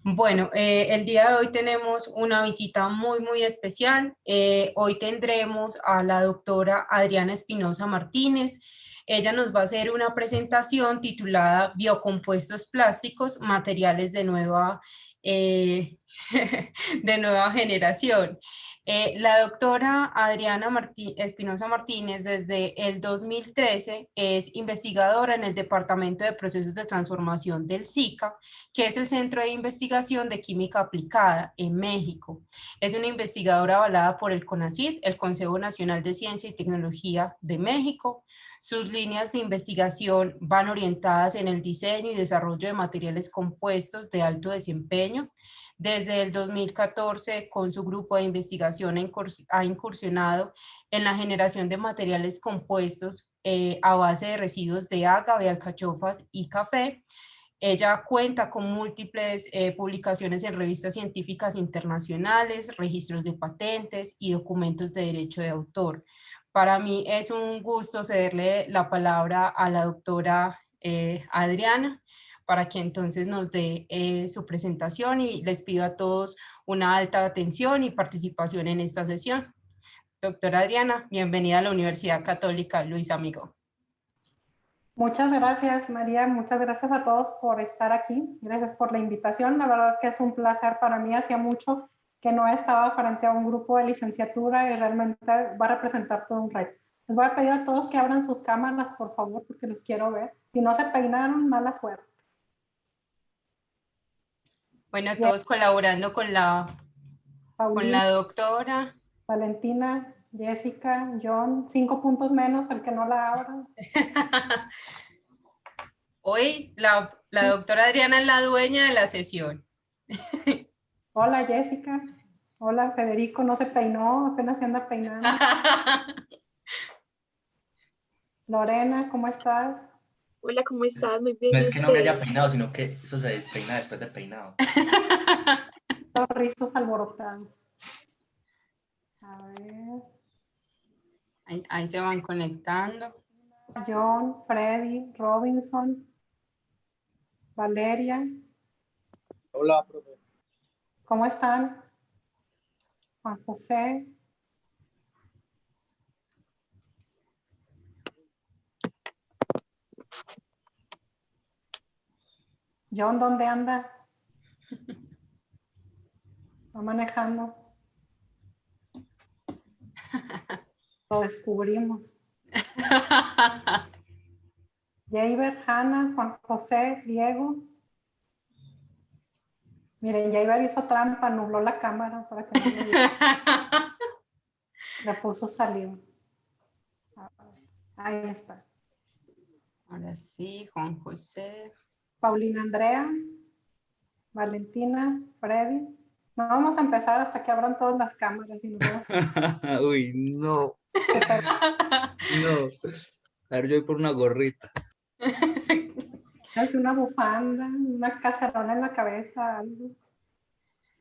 Bueno, el día de hoy tenemos una visita muy especial. Hoy tendremos a la doctora Adriana Espinosa Martínez. Ella nos va a hacer una presentación titulada Biocompuestos plásticos, materiales de eh, de nueva generación. La doctora Adriana Espinosa Martínez desde el 2013 es investigadora en el Departamento de Procesos de Transformación del SICA, que es el Centro de Investigación de Química Aplicada en México. Es una investigadora avalada por el CONACYT, el Consejo Nacional de Ciencia y Tecnología de México. Sus líneas de investigación van orientadas en el diseño y desarrollo de materiales compuestos de alto desempeño. Desde el 2014, con su grupo de investigación, ha incursionado en la generación de materiales compuestos a base de residuos de agave, alcachofas y café. Ella cuenta con múltiples publicaciones en revistas científicas internacionales, registros de patentes y documentos de derecho de autor. Para mí es un gusto cederle la palabra a la doctora Adriana para que entonces nos dé su presentación, y les pido a todos una alta atención y participación en esta sesión. Doctora Adriana, bienvenida a la Universidad Católica Luis Amigo. Muchas gracias, María. Muchas gracias a todos por estar aquí. Gracias por la invitación. La verdad que es un placer para mí. Hacía mucho que no estaba frente a un grupo de licenciatura y realmente va a representar todo un reto. Les voy a pedir a todos que abran sus cámaras, por favor, porque los quiero ver. Si no se peinaron, mala suerte. Bueno, Bien, todos colaborando con Paulina, la doctora. Valentina, Jessica, John, 5 puntos menos el que no la abra. Hoy la doctora Adriana es la dueña de la sesión. Hola, Jessica. Hola, Federico. No se peinó, apenas se anda peinando. Lorena, ¿cómo estás? Hola, ¿cómo estás? Muy bien, No ¿y es que no me haya usted? peinado, sino que eso se despeina después de peinado. Los rizos alborotados. A ver. Ahí se van conectando. John, Freddy, Robinson, Valeria. Hola, profe. ¿Cómo están? Juan José. John, ¿dónde anda? Va manejando. Lo descubrimos. Jaber, Hanna, Juan José, Diego. Miren, Jaber hizo trampa, nubló la cámara para que no lo viera. Le puso saliva. Ahí está. Ahora sí, Juan José. Paulina Andrea, Valentina, Freddy. No vamos a empezar hasta que abran todas las cámaras y nos vamos. Uy, no. No. A ver, yo voy por una gorrita. Es una bufanda, una cacerola en la cabeza, algo.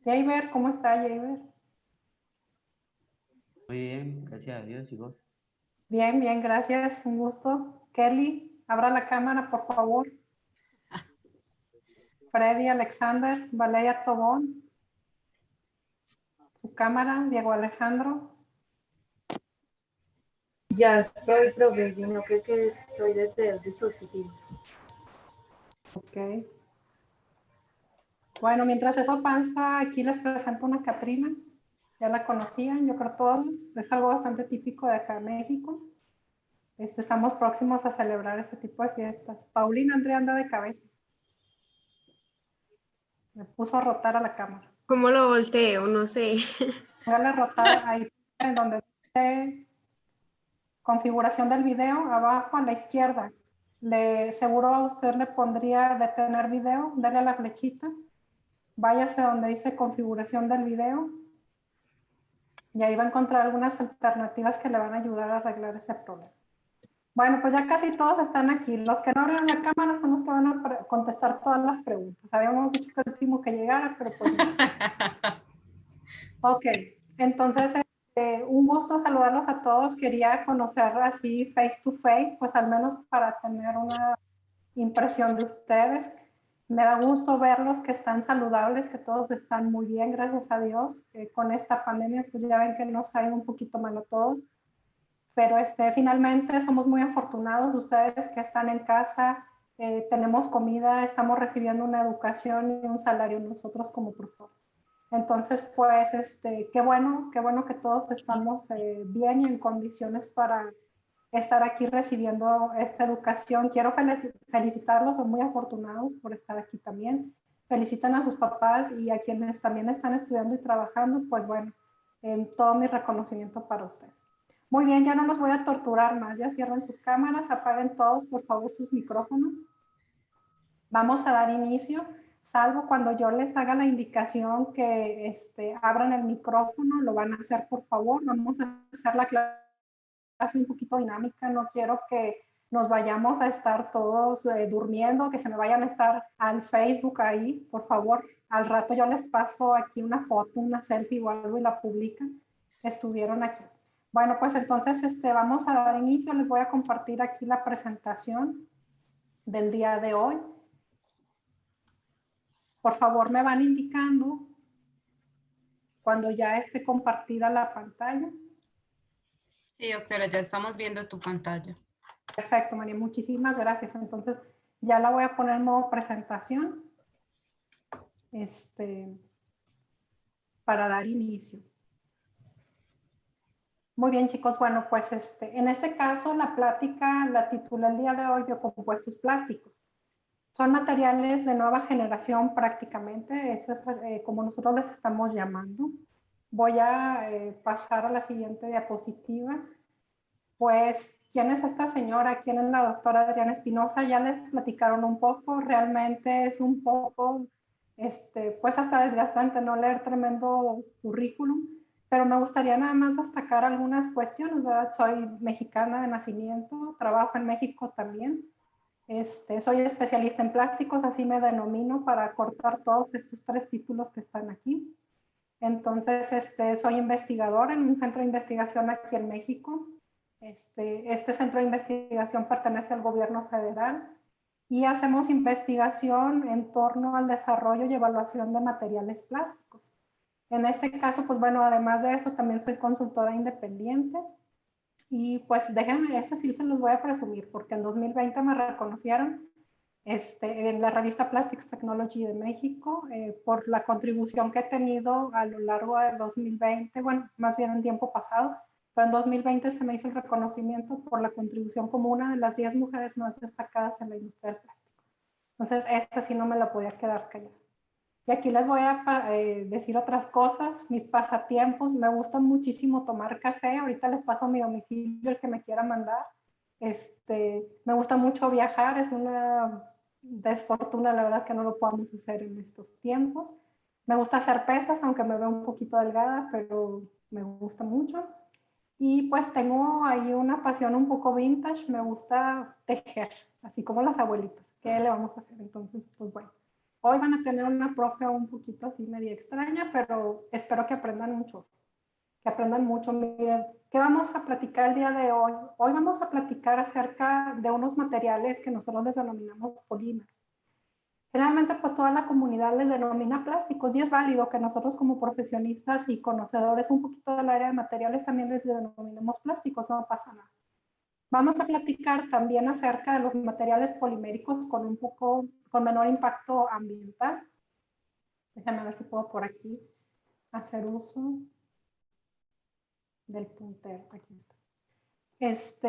Jaber, ¿cómo está Jaber? Muy bien, gracias a Dios y vos. Bien, bien, gracias, un gusto. Kelly, abra la cámara, por favor. Freddy, Alexander, Valeria Tobón. Su cámara, Diego Alejandro. Ya estoy, profe, sino que es que estoy desde estos sitios. Ok. Bueno, mientras eso pasa, aquí les presento una Catrina. Ya la conocían, yo creo todos. Es algo bastante típico de acá en México. Estamos próximos a celebrar este tipo de fiestas. Paulina Andrea anda de cabeza. Me puso a rotar a la cámara. ¿Cómo lo volteo? No sé. Hágale a rotar ahí en donde dice configuración del video, abajo a la izquierda. Seguro a usted le pondría detener video, dale a la flechita. Váyase donde dice configuración del video. Y ahí va a encontrar algunas alternativas que le van a ayudar a arreglar ese problema. Bueno, pues ya casi todos están aquí. Los que no abrieron la cámara son los que van a contestar todas las preguntas. Habíamos dicho que el último que llegara, pero pues no. Ok, entonces un gusto saludarlos a todos. Quería conocer así face to face, pues al menos para tener una impresión de ustedes. Me da gusto verlos que están saludables, que todos están muy bien, gracias a Dios. Con esta pandemia, pues ya ven que nos ha ido un poquito mal a todos. Pero finalmente somos muy afortunados, ustedes que están en casa, tenemos comida, estamos recibiendo una educación y un salario nosotros como profesores. Entonces, pues, qué bueno que todos estamos bien y en condiciones para estar aquí recibiendo esta educación. Quiero felicitarlos, son muy afortunados por estar aquí también. Felicitan a sus papás y a quienes también están estudiando y trabajando, pues bueno, todo mi reconocimiento para ustedes. Muy bien, ya no los voy a torturar más, ya cierren sus cámaras, apaguen todos, por favor, sus micrófonos. Vamos a dar inicio, salvo cuando yo les haga la indicación que abran el micrófono, lo van a hacer, por favor. Vamos a hacer la clase un poquito dinámica, no quiero que nos vayamos a estar todos durmiendo, que se me vayan a estar al Facebook ahí, por favor. Al rato yo les paso aquí una foto, una selfie o algo y la publican. Estuvieron aquí. Bueno, pues entonces vamos a dar inicio. Les voy a compartir aquí la presentación del día de hoy. Por favor, me van indicando cuando ya esté compartida la pantalla. Sí, doctora, ya estamos viendo tu pantalla. Perfecto, María, muchísimas gracias. Entonces, ya la voy a poner en modo presentación para dar inicio. Muy bien, chicos. Bueno, pues en este caso la plática la titulé el día de hoy Biocompuestos plásticos. Son materiales de nueva generación prácticamente, eso es como nosotros les estamos llamando. Voy a pasar a la siguiente diapositiva. Pues, ¿quién es esta señora? ¿Quién es la doctora Adriana Espinosa? Ya les platicaron un poco, realmente es un poco, pues hasta desgastante no leer tremendo currículum, pero me gustaría nada más destacar algunas cuestiones, ¿verdad? Soy mexicana de nacimiento, trabajo en México también. Soy especialista en plásticos, así me denomino para cortar todos estos 3 títulos que están aquí. Entonces, soy investigadora en un centro de investigación aquí en México. Este centro de investigación pertenece al gobierno federal y hacemos investigación en torno al desarrollo y evaluación de materiales plásticos. En este caso, pues bueno, además de eso, también soy consultora independiente. Y pues déjenme, sí se los voy a presumir, porque en 2020 me reconocieron en la revista Plastics Technology de México por la contribución que he tenido a lo largo del 2020, bueno, más bien en tiempo pasado, pero en 2020 se me hizo el reconocimiento por la contribución como una de las 10 mujeres más destacadas en la industria del plástico. Entonces, esta sí no me la podía quedar callada. Y aquí les voy a decir otras cosas, mis pasatiempos. Me gusta muchísimo tomar café. Ahorita les paso a mi domicilio el que me quiera mandar. Me gusta mucho viajar. Es una desfortuna, la verdad, que no lo podamos hacer en estos tiempos. Me gusta hacer pesas, aunque me veo un poquito delgada, pero me gusta mucho. Y pues tengo ahí una pasión un poco vintage. Me gusta tejer, así como las abuelitas. ¿Qué le vamos a hacer? Entonces, pues bueno. Hoy van a tener una profe un poquito así media extraña, pero espero que aprendan mucho. Que aprendan mucho. Miren, ¿qué vamos a platicar el día de hoy? Hoy vamos a platicar acerca de unos materiales que nosotros les denominamos polímeros. Generalmente, pues toda la comunidad les denomina plásticos y es válido que nosotros como profesionistas y conocedores un poquito del área de materiales también les denominemos plásticos, no pasa nada. Vamos a platicar también acerca de los materiales poliméricos con menor impacto ambiental. Déjenme ver si puedo por aquí hacer uso del puntero. Aquí está.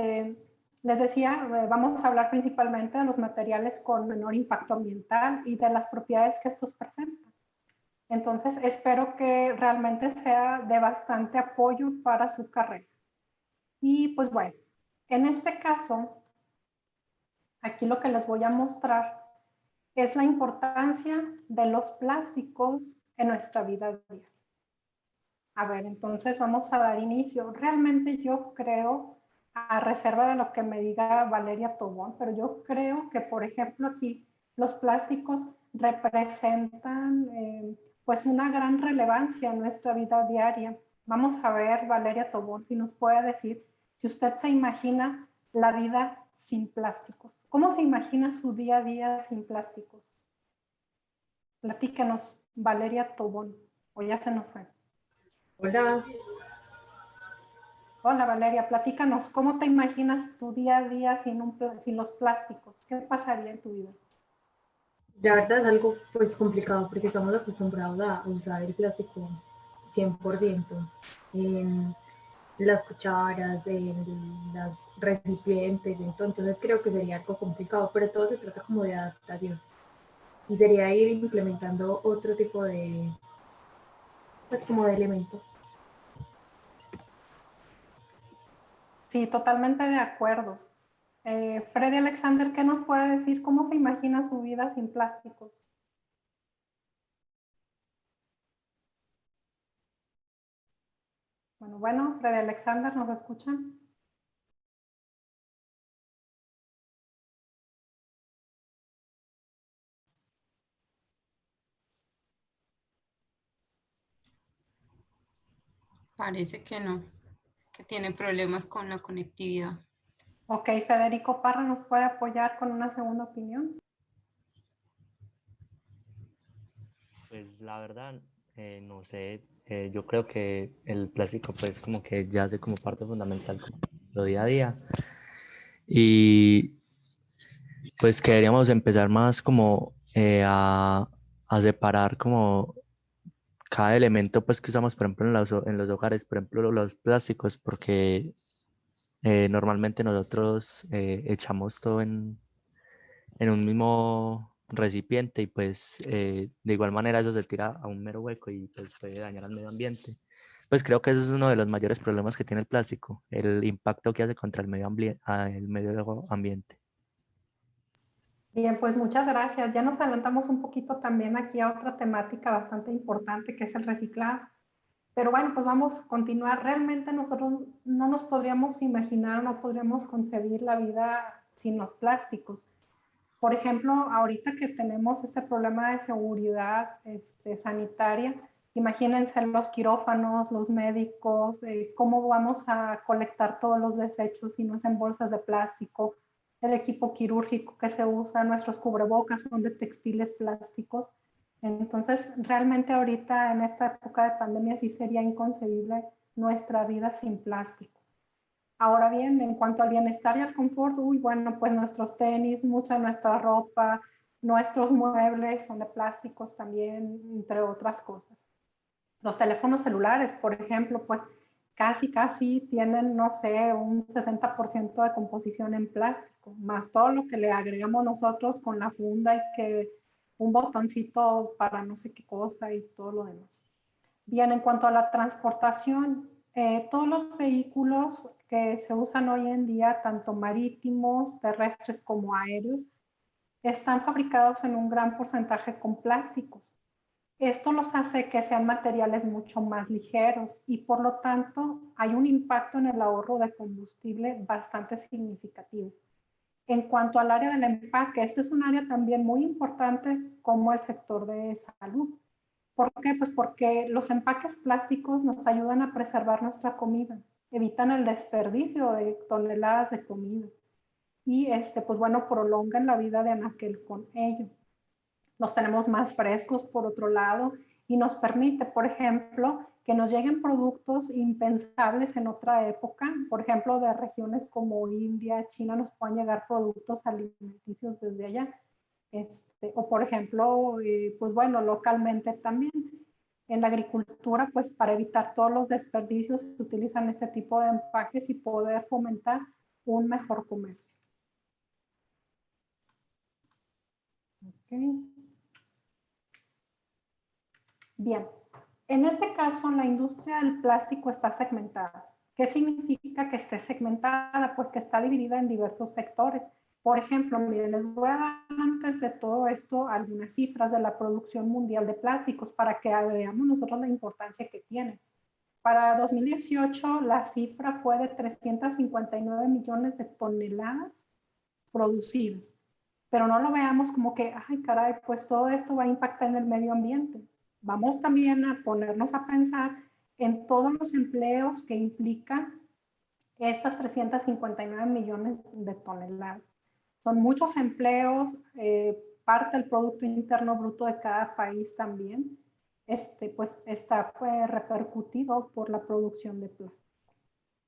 Les decía, vamos a hablar principalmente de los materiales con menor impacto ambiental y de las propiedades que estos presentan. Entonces, espero que realmente sea de bastante apoyo para su carrera. Y pues bueno, en este caso, aquí lo que les voy a mostrar es la importancia de los plásticos en nuestra vida diaria. A ver, entonces vamos a dar inicio. Realmente yo creo, a reserva de lo que me diga Valeria Tobón, pero yo creo que, por ejemplo, aquí los plásticos representan pues una gran relevancia en nuestra vida diaria. Vamos a ver, Valeria Tobón, si nos puede decir si usted se imagina la vida sin plásticos. ¿Cómo se imagina su día a día sin plásticos? Platíquenos, Valeria Tobón, o ya se nos fue. Hola, Hola Valeria, platícanos, ¿cómo te imaginas tu día a día sin los plásticos? ¿Qué pasaría en tu vida? la verdad es algo pues complicado porque estamos acostumbrados a usar el plástico 100% en las cucharas, en las recipientes, entonces creo que sería algo complicado, pero todo se trata como de adaptación y sería ir implementando otro tipo de, pues como de elemento. Sí, totalmente de acuerdo. Freddy Alexander, ¿qué nos puede decir? ¿Cómo se imagina su vida sin plásticos? Bueno, Freddy Alexander, ¿nos escuchan? Parece que no, que tiene problemas con la conectividad. Ok, Federico Parra nos puede apoyar con una segunda opinión. Pues la verdad, no sé, yo creo que el plástico pues como que ya hace como parte fundamental como lo día a día y pues que deberíamos empezar más como a separar como cada elemento pues que usamos por ejemplo en los hogares, por ejemplo los plásticos, porque normalmente nosotros echamos todo en un mismo recipiente y pues de igual manera eso se tira a un mero hueco y pues puede dañar al medio ambiente. Pues creo que eso es uno de los mayores problemas que tiene el plástico, el impacto que hace contra el medio ambiente. Bien, pues muchas gracias. Ya nos adelantamos un poquito también aquí a otra temática bastante importante que es el reciclado. Pero bueno, pues vamos a continuar. Realmente nosotros no nos podríamos imaginar, no podríamos concebir la vida sin los plásticos. Por ejemplo, ahorita que tenemos este problema de seguridad sanitaria, imagínense los quirófanos, los médicos, cómo vamos a colectar todos los desechos si no es en bolsas de plástico, el equipo quirúrgico que se usa, nuestros cubrebocas son de textiles plásticos. Entonces, realmente ahorita en esta época de pandemia sí sería inconcebible nuestra vida sin plástico. Ahora bien, en cuanto al bienestar y al confort, bueno, pues nuestros tenis, mucha de nuestra ropa, nuestros muebles son de plásticos también, entre otras cosas. Los teléfonos celulares, por ejemplo, pues casi tienen, no sé, un 60% de composición en plástico, más todo lo que le agregamos nosotros con la funda y que un botoncito para no sé qué cosa y todo lo demás. Bien, en cuanto a la transportación, todos los vehículos que se usan hoy en día, tanto marítimos, terrestres como aéreos, están fabricados en un gran porcentaje con plásticos. Esto los hace que sean materiales mucho más ligeros y por lo tanto hay un impacto en el ahorro de combustible bastante significativo. En cuanto al área del empaque, este es un área también muy importante como el sector de salud. ¿Por qué? Pues porque los empaques plásticos nos ayudan a preservar nuestra comida, evitan el desperdicio de toneladas de comida y pues bueno, prolongan la vida de anaquel con ello. Los tenemos más frescos por otro lado y nos permite, por ejemplo, que nos lleguen productos impensables en otra época, por ejemplo, de regiones como India, China, nos pueden llegar productos alimenticios desde allá. O por ejemplo, pues bueno, localmente también. En la agricultura, pues para evitar todos los desperdicios, se utilizan este tipo de empaques y poder fomentar un mejor comercio. Okay. Bien, en este caso la industria del plástico está segmentada. ¿Qué significa que esté segmentada? Pues que está dividida en diversos sectores. Por ejemplo, miren, les voy a dar antes de todo esto algunas cifras de la producción mundial de plásticos para que veamos nosotros la importancia que tiene. Para 2018 la cifra fue de 359 millones de toneladas producidas. Pero no lo veamos como que, ay caray, pues todo esto va a impactar en el medio ambiente. Vamos también a ponernos a pensar en todos los empleos que implican estas 359 millones de toneladas. Son muchos empleos parte del Producto Interno Bruto de cada país también, pues está repercutido por la producción de plástico.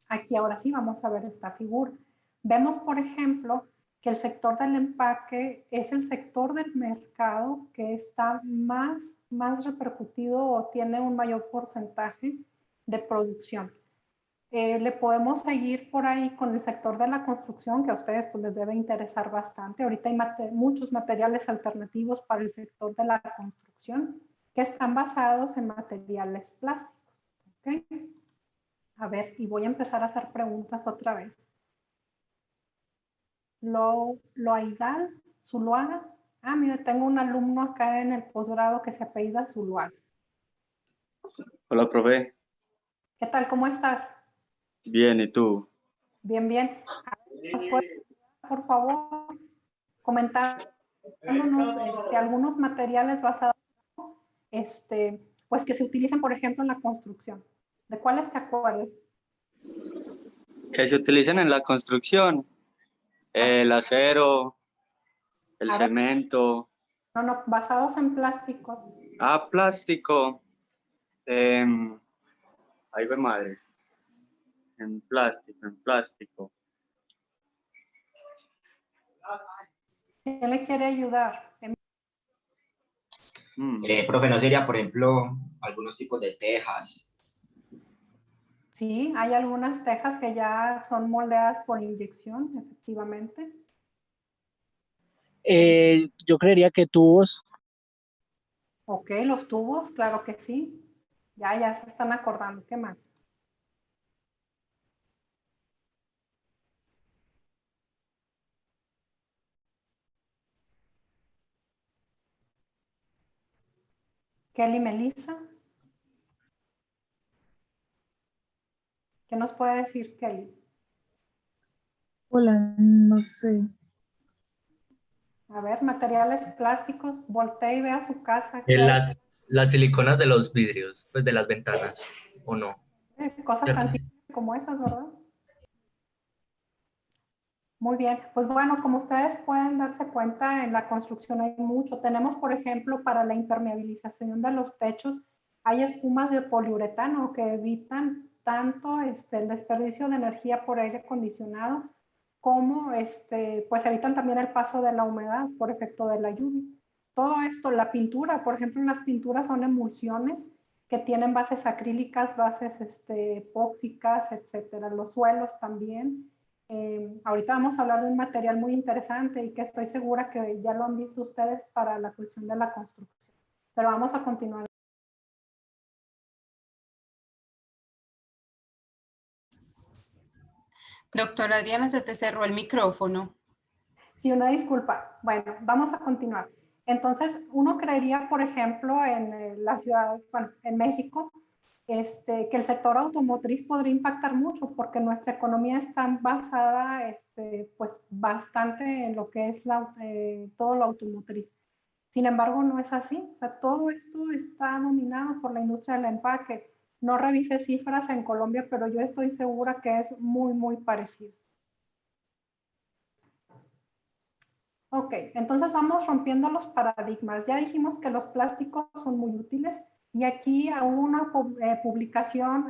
Aquí ahora sí vamos a ver esta figura. Vemos, por ejemplo, que el sector del empaque es el sector del mercado que está más repercutido o tiene un mayor porcentaje de producción. Le podemos seguir por ahí con el sector de la construcción, que a ustedes pues, les debe interesar bastante. Ahorita hay muchos materiales alternativos para el sector de la construcción que están basados en materiales plásticos. ¿Okay? A ver, y voy a empezar a hacer preguntas otra vez. Loaigal Zuluaga. Ah, mira, tengo un alumno acá en el posgrado que se apellida Zuluaga. Hola, profe. ¿Qué tal? ¿Cómo estás? Bien, ¿y tú? Bien, bien. ¿Nos puedes, por favor, comentar algunos materiales basados, pues que se utilizan, por ejemplo, en la construcción? ¿De cuáles te acuerdas? Que se utilizan en la construcción, el acero, el A ver. cemento. No, basados en plásticos. Ah, plástico. Ahí ve madre. En plástico. ¿Quién le quiere ayudar? Profe, ¿no sería, por ejemplo, algunos tipos de tejas? Sí, hay algunas tejas que ya son moldeadas por inyección, efectivamente. Yo creería que tubos. Ok, los tubos, claro que sí. Ya se están acordando. ¿Qué más? Kelly Melissa. ¿Qué nos puede decir Kelly? Hola, no sé. A ver, materiales plásticos, voltea y ve a su casa. Las siliconas de los vidrios, pues de las ventanas, ¿o no? Cosas tan simples como esas, ¿verdad? Muy bien, pues bueno, como ustedes pueden darse cuenta, en la construcción hay mucho. Tenemos, por ejemplo, para la impermeabilización de los techos, hay espumas de poliuretano que evitan tanto el desperdicio de energía por aire acondicionado, como pues evitan también el paso de la humedad por efecto de la lluvia. Todo esto, la pintura, por ejemplo, las pinturas son emulsiones que tienen bases acrílicas, bases epóxicas, etcétera. Los suelos también. Ahorita vamos a hablar de un material muy interesante y que estoy segura que ya lo han visto ustedes para la cuestión de la construcción. Pero vamos a continuar. Doctora Adriana, se te cerró el micrófono. Sí, una disculpa. Bueno, vamos a continuar. Entonces, uno creería, por ejemplo, en la ciudad, bueno, en México, que el sector automotriz podría impactar mucho porque nuestra economía está basada pues bastante en lo que es todo lo automotriz. Sin embargo, no es así. O sea, todo esto está dominado por la industria del empaque. No revisé cifras en Colombia, pero yo estoy segura que es muy parecido. Ok, entonces vamos rompiendo los paradigmas. Ya dijimos que los plásticos son muy útiles. Y aquí hubo una publicación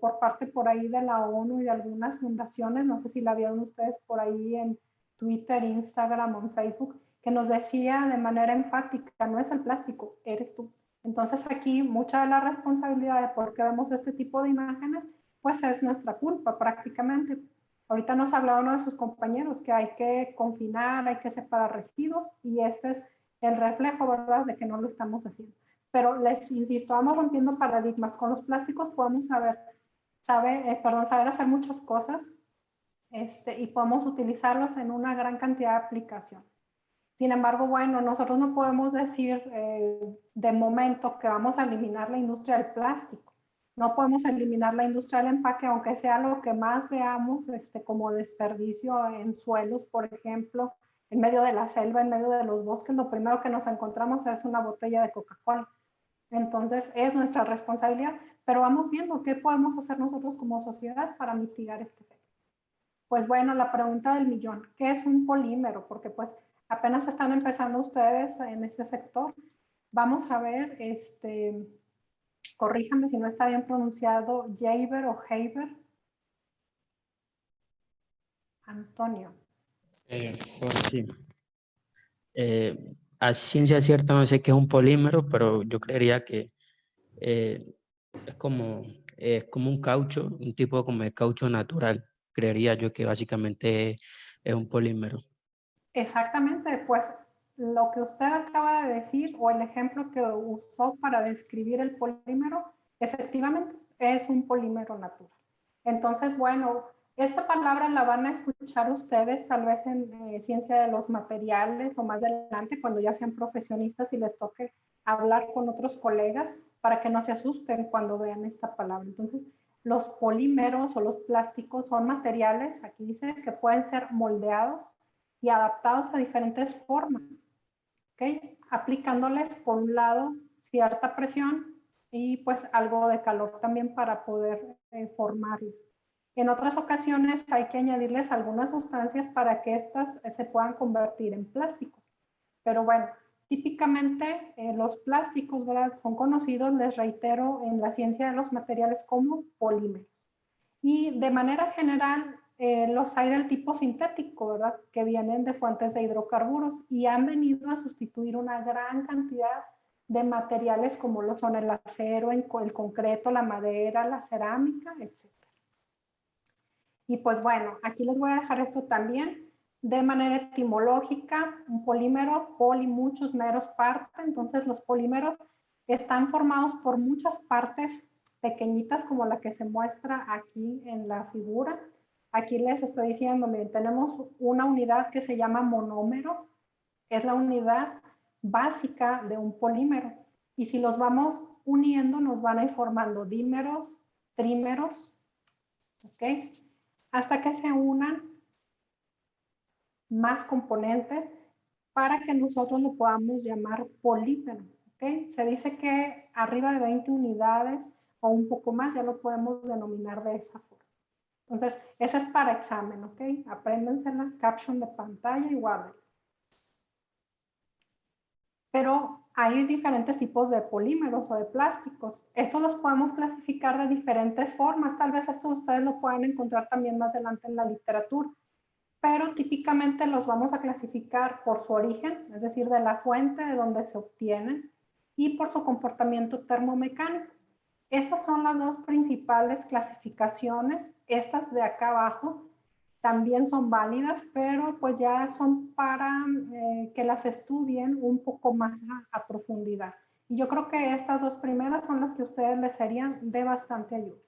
por parte por ahí de la ONU y de algunas fundaciones, no sé si la vieron ustedes por ahí en Twitter, Instagram o en Facebook, que nos decía de manera enfática, no es el plástico, eres tú. Entonces aquí mucha de la responsabilidad de por qué vemos este tipo de imágenes, pues es nuestra culpa prácticamente. Ahorita nos hablaba uno de sus compañeros que hay que confinar, hay que separar residuos y este es el reflejo, ¿verdad?, de que no lo estamos haciendo. Pero les insisto, vamos rompiendo paradigmas. Con los plásticos podemos saber hacer muchas cosas y podemos utilizarlos en una gran cantidad de aplicación. Sin embargo, bueno, nosotros no podemos decir de momento que vamos a eliminar la industria del plástico. No podemos eliminar la industria del empaque, aunque sea lo que más veamos como desperdicio en suelos, por ejemplo, en medio de la selva, en medio de los bosques, lo primero que nos encontramos es una botella de Coca-Cola. Entonces, es nuestra responsabilidad, pero vamos viendo qué podemos hacer nosotros como sociedad para mitigar este efecto. Pues bueno, la pregunta del millón, ¿qué es un polímero? Porque pues apenas están empezando ustedes en este sector. Vamos a ver, corríjame si no está bien pronunciado, Jaber o Haber. Antonio. Bueno, sí. A ciencia cierta no sé qué es un polímero, pero yo creería que es como un caucho, un tipo como de caucho natural. Creería yo que básicamente es un polímero. Exactamente, pues lo que usted acaba de decir o el ejemplo que usó para describir el polímero, efectivamente es un polímero natural. Entonces, bueno, esta palabra la van a escuchar ustedes tal vez en ciencia de los materiales o más adelante cuando ya sean profesionistas y les toque hablar con otros colegas para que no se asusten cuando vean esta palabra. Entonces, los polímeros o los plásticos son materiales, aquí dice, que pueden ser moldeados y adaptados a diferentes formas, ¿okay? Aplicándoles por un lado cierta presión y pues algo de calor también para poder formarlos. En otras ocasiones hay que añadirles algunas sustancias para que estas se puedan convertir en plásticos. Pero bueno, típicamente los plásticos, ¿verdad?, son conocidos, les reitero, en la ciencia de los materiales como polímeros. Y de manera general, los hay del tipo sintético, ¿verdad?, que vienen de fuentes de hidrocarburos y han venido a sustituir una gran cantidad de materiales como lo son el acero, el concreto, la madera, la cerámica, etc. Y pues bueno, aquí les voy a dejar esto también. De manera etimológica, un polímero, poli, muchos, meros, parte. Entonces los polímeros están formados por muchas partes pequeñitas como la que se muestra aquí en la figura. Aquí les estoy diciendo, miren, tenemos una unidad que se llama monómero, es la unidad básica de un polímero. Y si los vamos uniendo, nos van a ir formando dímeros, trímeros, ¿ok? Hasta que se unan más componentes para que nosotros lo podamos llamar polímero. ¿Okay? Se dice que arriba de 20 unidades o un poco más ya lo podemos denominar de esa forma. Entonces, ese es para examen, ¿ok? Apréndanse las captions de pantalla y guarden. Pero hay diferentes tipos de polímeros o de plásticos. Estos los podemos clasificar de diferentes formas. Tal vez esto ustedes lo puedan encontrar también más adelante en la literatura. Pero típicamente los vamos a clasificar por su origen, es decir, de la fuente de donde se obtienen, y por su comportamiento termomecánico. Estas son las dos principales clasificaciones. Estas de acá abajo también son válidas, pero pues ya son para que las estudien un poco más a profundidad. Y yo creo que estas dos primeras son las que a ustedes les serían de bastante ayuda.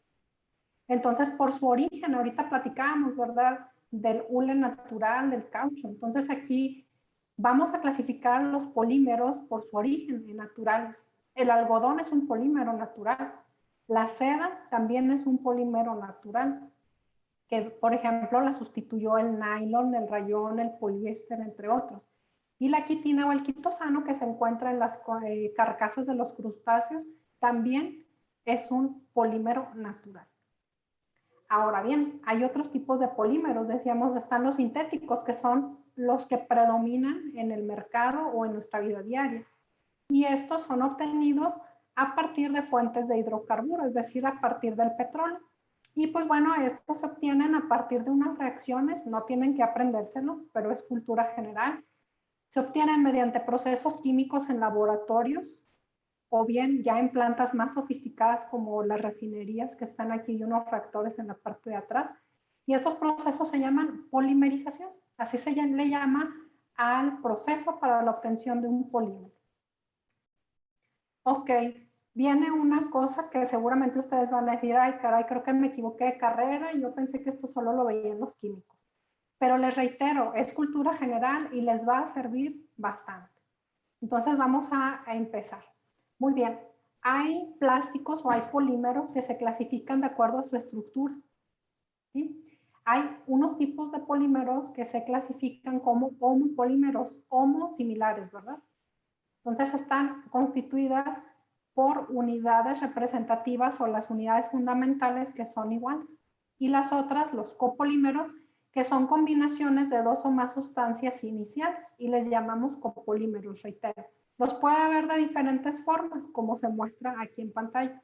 Entonces, por su origen, ahorita platicábamos, ¿verdad?, del hule natural, del caucho. Entonces aquí vamos a clasificar los polímeros por su origen naturales. El algodón es un polímero natural. La seda también es un polímero natural, que por ejemplo la sustituyó el nylon, el rayón, el poliéster, entre otros. Y la quitina o el quitosano que se encuentra en las carcasas de los crustáceos también es un polímero natural. Ahora bien, hay otros tipos de polímeros, decíamos, están los sintéticos, que son los que predominan en el mercado o en nuestra vida diaria. Y estos son obtenidos a partir de fuentes de hidrocarburos, es decir, a partir del petróleo. Y pues bueno, estos se obtienen a partir de unas reacciones, no tienen que aprendérselo, pero es cultura general. Se obtienen mediante procesos químicos en laboratorios, o bien ya en plantas más sofisticadas como las refinerías que están aquí y unos reactores en la parte de atrás. Y estos procesos se llaman polimerización. Así se le llama al proceso para la obtención de un polímero. Ok, viene una cosa que seguramente ustedes van a decir, ay caray, creo que me equivoqué de carrera y yo pensé que esto solo lo veían los químicos. Pero les reitero, es cultura general y les va a servir bastante. Entonces vamos a empezar. Muy bien, hay plásticos o hay polímeros que se clasifican de acuerdo a su estructura, ¿sí? Hay unos tipos de polímeros que se clasifican como homopolímeros, similares, ¿verdad? Entonces están constituidas por unidades representativas o las unidades fundamentales que son iguales. Y las otras, los copolímeros, que son combinaciones de dos o más sustancias iniciales y les llamamos copolímeros, reitero. Los puede ver de diferentes formas, como se muestra aquí en pantalla.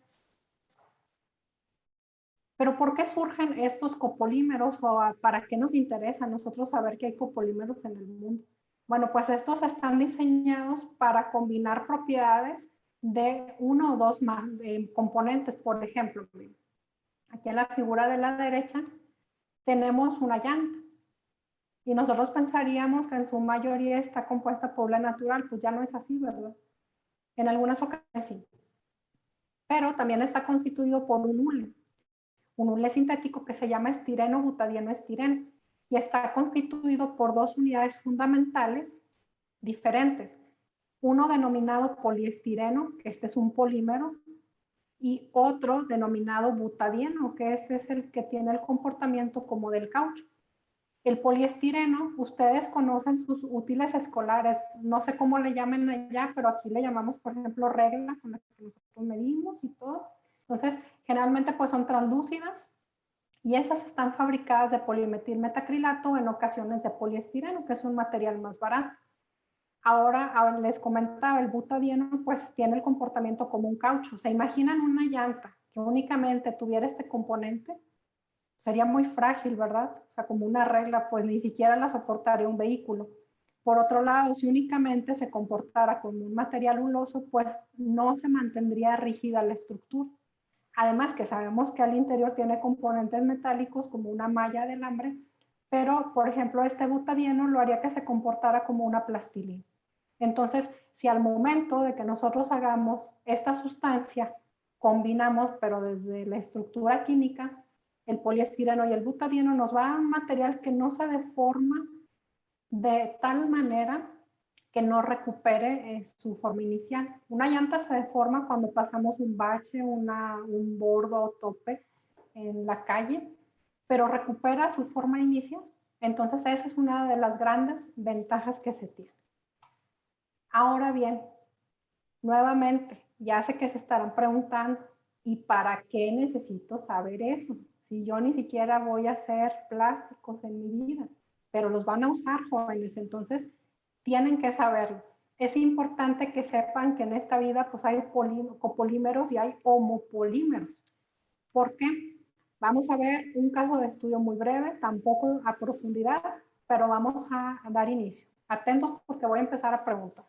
Pero ¿por qué surgen estos copolímeros o para qué nos interesa a nosotros saber que hay copolímeros en el mundo? Bueno, pues estos están diseñados para combinar propiedades de uno o dos más componentes. Por ejemplo, aquí en la figura de la derecha tenemos una llanta y nosotros pensaríamos que en su mayoría está compuesta por hule natural, pues ya no es así, ¿verdad? En algunas ocasiones sí. Pero también está constituido por un hule sintético que se llama estireno, butadieno, estireno, y está constituido por dos unidades fundamentales diferentes. Uno denominado poliestireno, que este es un polímero, y otro denominado butadieno, que este es el que tiene el comportamiento como del caucho. El poliestireno, ustedes conocen sus útiles escolares, no sé cómo le llaman allá, pero aquí le llamamos, por ejemplo, regla, con la que nosotros medimos y todo. Entonces, generalmente pues son translúcidas y esas están fabricadas de polimetilmetacrilato, en ocasiones de poliestireno, que es un material más barato. Ahora les comentaba, el butadieno pues tiene el comportamiento como un caucho. ¿Se imaginan una llanta que únicamente tuviera este componente? Sería muy frágil, ¿verdad? O sea, como una regla, pues ni siquiera la soportaría un vehículo. Por otro lado, si únicamente se comportara como un material huloso, pues no se mantendría rígida la estructura. Además que sabemos que al interior tiene componentes metálicos como una malla de alambre, pero por ejemplo este butadieno lo haría que se comportara como una plastilina. Entonces, si al momento de que nosotros hagamos esta sustancia, combinamos, pero desde la estructura química, el poliestireno y el butadieno, nos va a dar un material que no se deforma de tal manera que no recupere su forma inicial. Una llanta se deforma cuando pasamos un bache, un bordo o tope en la calle, pero recupera su forma inicial. Entonces esa es una de las grandes ventajas que se tiene. Ahora bien, nuevamente, ya sé que se estarán preguntando, ¿y para qué necesito saber eso? Si yo ni siquiera voy a hacer plásticos en mi vida, pero los van a usar, jóvenes, entonces tienen que saberlo. Es importante que sepan que en esta vida pues hay copolímeros y hay homopolímeros. ¿Por qué? Vamos a ver un caso de estudio muy breve, tampoco a profundidad, pero vamos a dar inicio. Atentos porque voy a empezar a preguntar.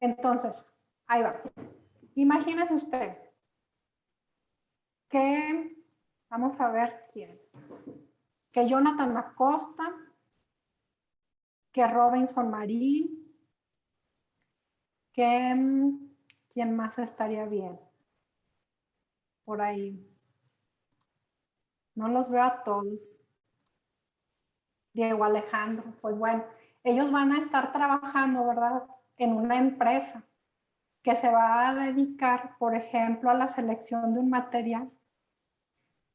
Entonces, ahí va. Imagínese usted que, vamos a ver quién, que Jonathan Acosta, que Robinson Marín, que, ¿quién más estaría bien? Por ahí. No los veo a todos. Diego Alejandro, pues bueno, ellos van a estar trabajando, ¿verdad? En una empresa que se va a dedicar, por ejemplo, a la selección de un material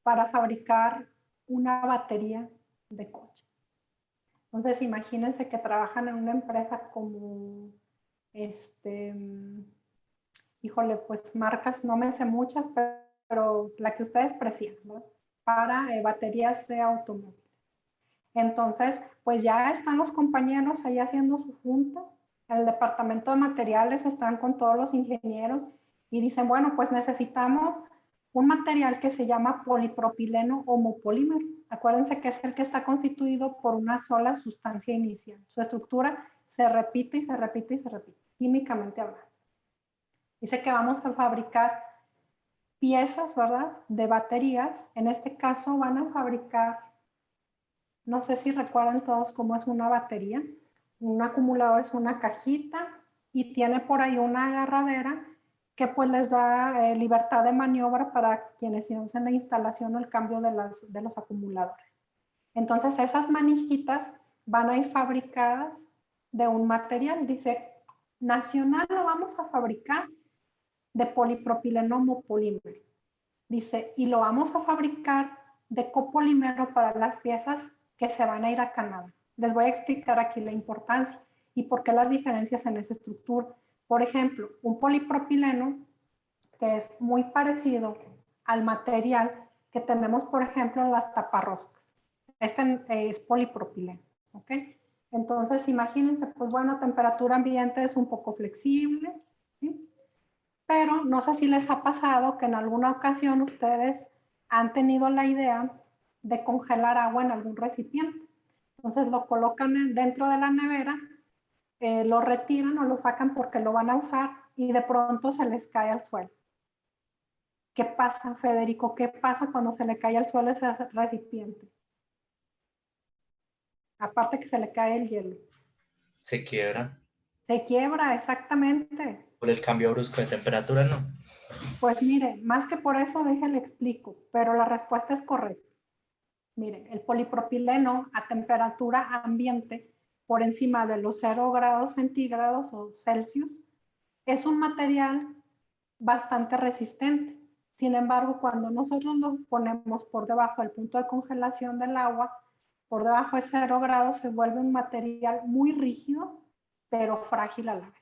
para fabricar una batería de coche. Entonces, imagínense que trabajan en una empresa como, híjole, pues marcas, no me sé muchas, pero la que ustedes prefieran, ¿no? Para baterías de automóviles. Entonces, pues ya están los compañeros ahí haciendo su junta. En el departamento de materiales están con todos los ingenieros y dicen, bueno, pues necesitamos un material que se llama polipropileno homopolímero. Acuérdense que es el que está constituido por una sola sustancia inicial. Su estructura se repite y se repite y se repite, químicamente hablando. Dice que vamos a fabricar piezas, ¿verdad?, de baterías. En este caso van a fabricar, no sé si recuerdan todos cómo es una batería. Un acumulador es una cajita y tiene por ahí una agarradera que pues les da libertad de maniobra para quienes hacen la instalación o el cambio de los acumuladores. Entonces esas manijitas van a ir fabricadas de un material. Dice, nacional lo vamos a fabricar de polipropileno homopolímero. Dice, y lo vamos a fabricar de copolímero para las piezas que se van a ir a Canadá. Les voy a explicar aquí la importancia y por qué las diferencias en esa estructura. Por ejemplo, un polipropileno que es muy parecido al material que tenemos, por ejemplo, en las taparroscas. Este es polipropileno, ¿ok? Entonces, imagínense, pues bueno, temperatura ambiente es un poco flexible, ¿sí? Pero no sé si les ha pasado que en alguna ocasión ustedes han tenido la idea de congelar agua en algún recipiente. Entonces lo colocan dentro de la nevera, lo retiran o lo sacan porque lo van a usar y de pronto se les cae al suelo. ¿Qué pasa, Federico? ¿Qué pasa cuando se le cae al suelo ese recipiente? Aparte que se le cae el hielo. Se quiebra Se quiebra, exactamente. por el cambio brusco de temperatura, ¿no? Pues mire, más que por eso, déjenle explico, pero la respuesta es correcta. Miren, el polipropileno a temperatura ambiente por encima de los 0 grados centígrados o Celsius es un material bastante resistente. Sin embargo, cuando nosotros lo ponemos por debajo del punto de congelación del agua, por debajo de 0 grados se vuelve un material muy rígido, pero frágil a la vez.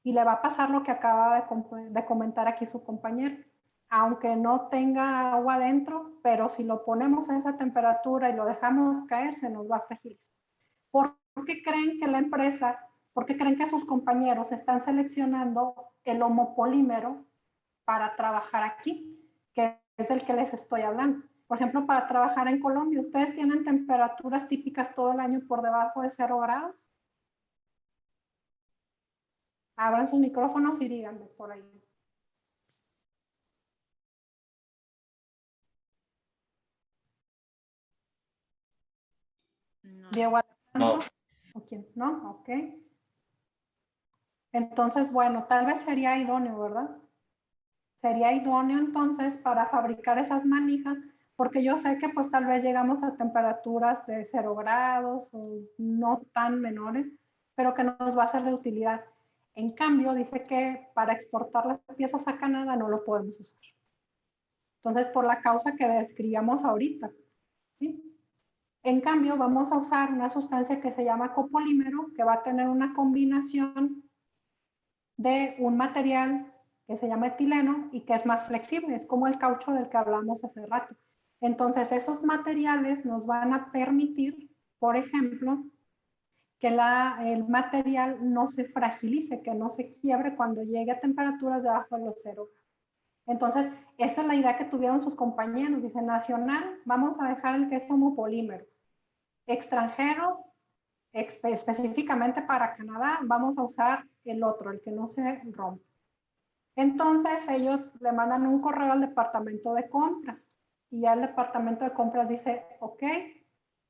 Y le va a pasar lo que acaba de comentar aquí su compañero. Aunque no tenga agua adentro, pero si lo ponemos a esa temperatura y lo dejamos caer, se nos va a fragilizar. ¿Por qué creen que la empresa, por qué creen que sus compañeros están seleccionando el homopolímero para trabajar aquí, que es del que les estoy hablando? Por ejemplo, para trabajar en Colombia, ¿ustedes tienen temperaturas típicas todo el año por debajo de 0 grados? Abran sus micrófonos y díganme por ahí. No. Diego Alejandro. No. ¿O quién? ¿No? Ok. Entonces, bueno, tal vez sería idóneo, ¿verdad? Sería idóneo entonces para fabricar esas manijas, porque yo sé que pues tal vez llegamos a temperaturas de 0 grados o no tan menores, pero que nos va a ser de utilidad. En cambio, dice que para exportar las piezas a Canadá no lo podemos usar. Entonces, por la causa que describíamos ahorita, ¿sí? En cambio, vamos a usar una sustancia que se llama copolímero, que va a tener una combinación de un material que se llama etileno y que es más flexible, es como el caucho del que hablamos hace rato. Entonces, esos materiales nos van a permitir, por ejemplo, que el material no se fragilice, que no se quiebre cuando llegue a temperaturas debajo de los 0 grados. Entonces, esta es la idea que tuvieron sus compañeros. Dice, nacional, vamos a dejar el que es homopolímero. Extranjero, específicamente para Canadá, vamos a usar el otro, el que no se rompe. Entonces, ellos le mandan un correo al departamento de compras y ya el departamento de compras dice, ok,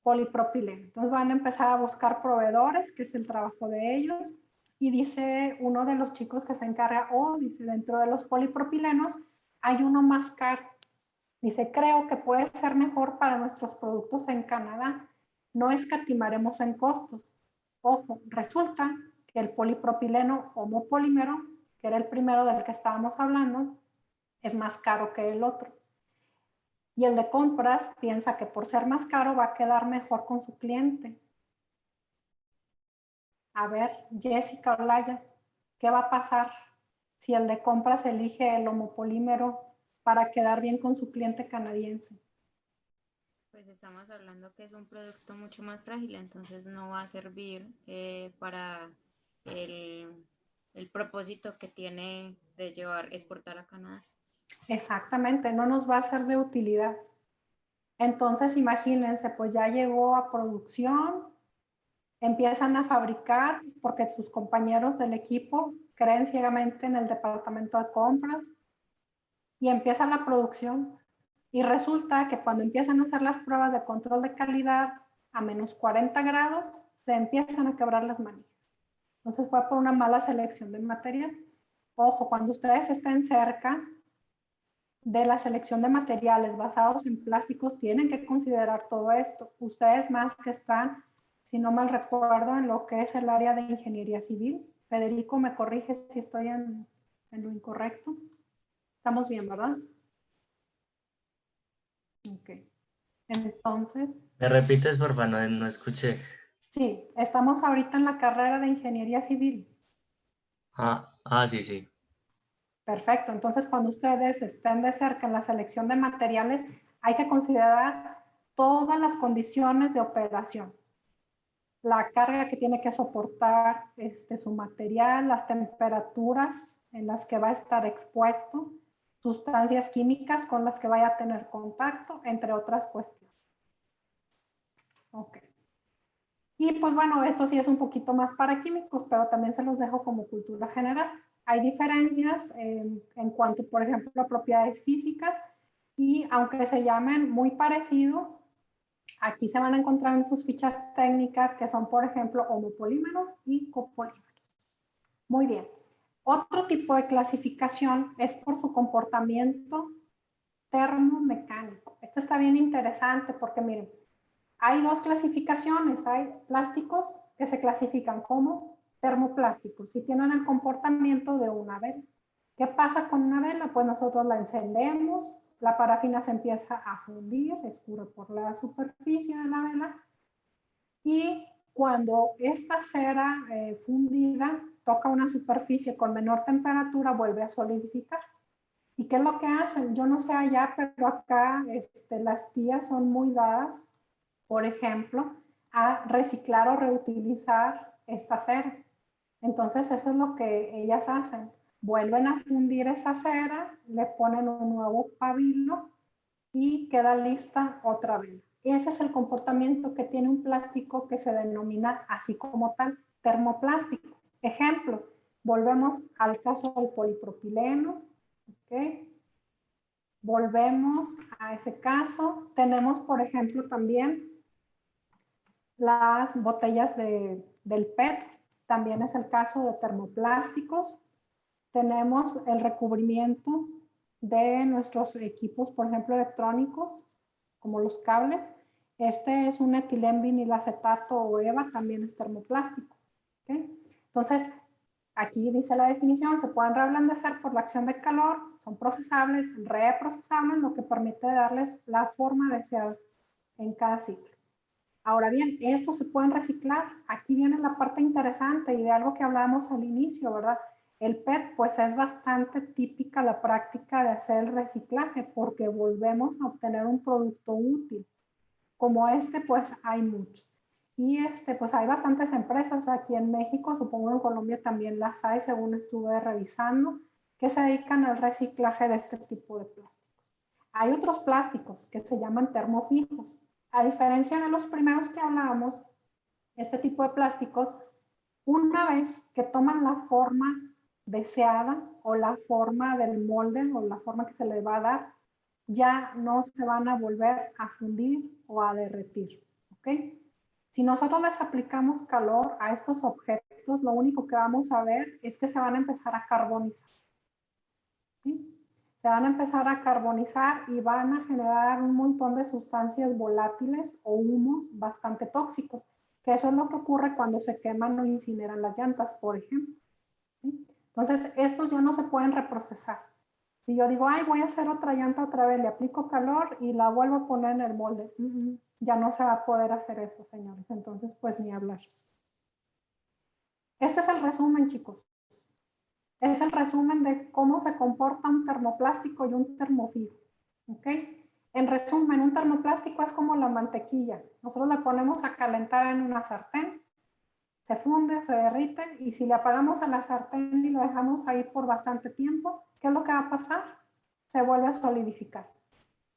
polipropileno. Entonces van a empezar a buscar proveedores, que es el trabajo de ellos, y dice uno de los chicos que se encarga, dice, dentro de los polipropilenos hay uno más caro. Dice, creo que puede ser mejor para nuestros productos en Canadá. No escatimaremos en costos. Ojo, resulta que el polipropileno homopolímero, que era el primero del que estábamos hablando, es más caro que el otro. Y el de compras piensa que por ser más caro va a quedar mejor con su cliente. A ver, Jessica Olaya, ¿qué va a pasar si el de compras elige el homopolímero para quedar bien con su cliente canadiense? Pues estamos hablando que es un producto mucho más frágil, entonces no va a servir para el propósito que tiene de exportar a Canadá. Exactamente, no nos va a ser de utilidad. Entonces, imagínense, pues ya llegó a producción, empiezan a fabricar porque sus compañeros del equipo creen ciegamente en el departamento de compras y empieza la producción. Y resulta que cuando empiezan a hacer las pruebas de control de calidad a menos 40 grados, se empiezan a quebrar las manijas. Entonces fue por una mala selección de material. Ojo, cuando ustedes estén cerca de la selección de materiales basados en plásticos, tienen que considerar todo esto. Ustedes más que están, si no mal recuerdo, en lo que es el área de ingeniería civil. Federico, me corrige si estoy en lo incorrecto. Estamos bien, ¿verdad? Ok. Entonces. ¿Me repites, por favor? No escuché. Sí, estamos ahorita en la carrera de ingeniería civil. Sí, sí. Perfecto. Entonces, cuando ustedes estén de cerca en la selección de materiales, hay que considerar todas las condiciones de operación. La carga que tiene que soportar su material, las temperaturas en las que va a estar expuesto, sustancias químicas con las que vaya a tener contacto, entre otras cuestiones. Ok. Y pues bueno, esto sí es un poquito más para químicos, pero también se los dejo como cultura general. Hay diferencias en cuanto, por ejemplo, a propiedades físicas y aunque se llamen muy parecido, aquí se van a encontrar en sus fichas técnicas que son, por ejemplo, homopolímeros y copolímeros. Muy bien. Otro tipo de clasificación es por su comportamiento termomecánico. Esto está bien interesante porque miren, hay dos clasificaciones. Hay plásticos que se clasifican como termoplásticos y tienen el comportamiento de una vela. ¿Qué pasa con una vela? Pues nosotros la encendemos, la parafina se empieza a fundir, escurre por la superficie de la vela y cuando esta cera fundida toca una superficie con menor temperatura, vuelve a solidificar. ¿Y qué es lo que hacen? Yo no sé allá, pero acá las tías son muy dadas, por ejemplo, a reciclar o reutilizar esta cera. Entonces eso es lo que ellas hacen. Vuelven a fundir esa cera, le ponen un nuevo pabilo y queda lista otra vez. Ese es el comportamiento que tiene un plástico que se denomina así como tal, termoplástico. Ejemplos, volvemos al caso del polipropileno, ¿ok? Volvemos a ese caso. Tenemos, por ejemplo, también las botellas del PET, también es el caso de termoplásticos. Tenemos el recubrimiento de nuestros equipos, por ejemplo, electrónicos, como los cables. Este es un etilenvinilacetato o EVA, también es termoplástico. ¿Okay? Entonces, aquí dice la definición, se pueden reblandecer por la acción de calor, son procesables, reprocesables, lo que permite darles la forma deseada en cada ciclo. Ahora bien, estos se pueden reciclar. Aquí viene la parte interesante y de algo que hablábamos al inicio, ¿verdad? El PET, pues es bastante típica la práctica de hacer el reciclaje porque volvemos a obtener un producto útil. Como pues hay mucho. Y pues hay bastantes empresas aquí en México, supongo en Colombia también las hay, según estuve revisando, que se dedican al reciclaje de este tipo de plásticos. Hay otros plásticos que se llaman termofijos. A diferencia de los primeros que hablábamos, este tipo de plásticos, una vez que toman la forma deseada o la forma del molde o la forma que se le va a dar, ya no se van a volver a fundir o a derretir. ¿Ok? Si nosotros les aplicamos calor a estos objetos, lo único que vamos a ver es que se van a empezar a carbonizar. ¿Sí? Se van a empezar a carbonizar y van a generar un montón de sustancias volátiles o humos bastante tóxicos, que eso es lo que ocurre cuando se queman o incineran las llantas, por ejemplo. ¿Sí? Entonces, estos ya no se pueden reprocesar. Si yo digo, ay, voy a hacer otra llanta otra vez, le aplico calor y la vuelvo a poner en el molde, ya no se va a poder hacer eso, señores. Entonces, pues ni hablar. Este es el resumen, chicos. Es el resumen de cómo se comporta un termoplástico y un termofijo. ¿Ok? En resumen, un termoplástico es como la mantequilla. Nosotros la ponemos a calentar en una sartén, se funde, se derrite, y si le apagamos a la sartén y lo dejamos ahí por bastante tiempo, ¿qué es lo que va a pasar? Se vuelve a solidificar.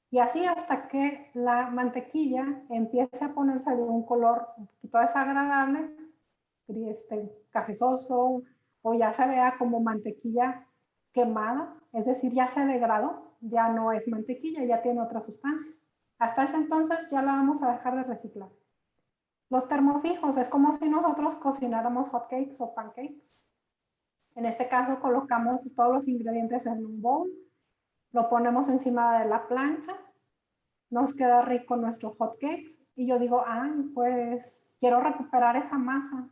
Y así hasta que la mantequilla empiece a ponerse de un color un poquito desagradable, cafezoso, o ya se vea como mantequilla quemada, es decir, ya se degradó, ya no es mantequilla, ya tiene otras sustancias. Hasta ese entonces ya la vamos a dejar de reciclar. Los termofijos es como si nosotros cocináramos hotcakes o pancakes. En este caso colocamos todos los ingredientes en un bowl, lo ponemos encima de la plancha, nos queda rico nuestro hotcakes y yo digo, pues quiero recuperar esa masa.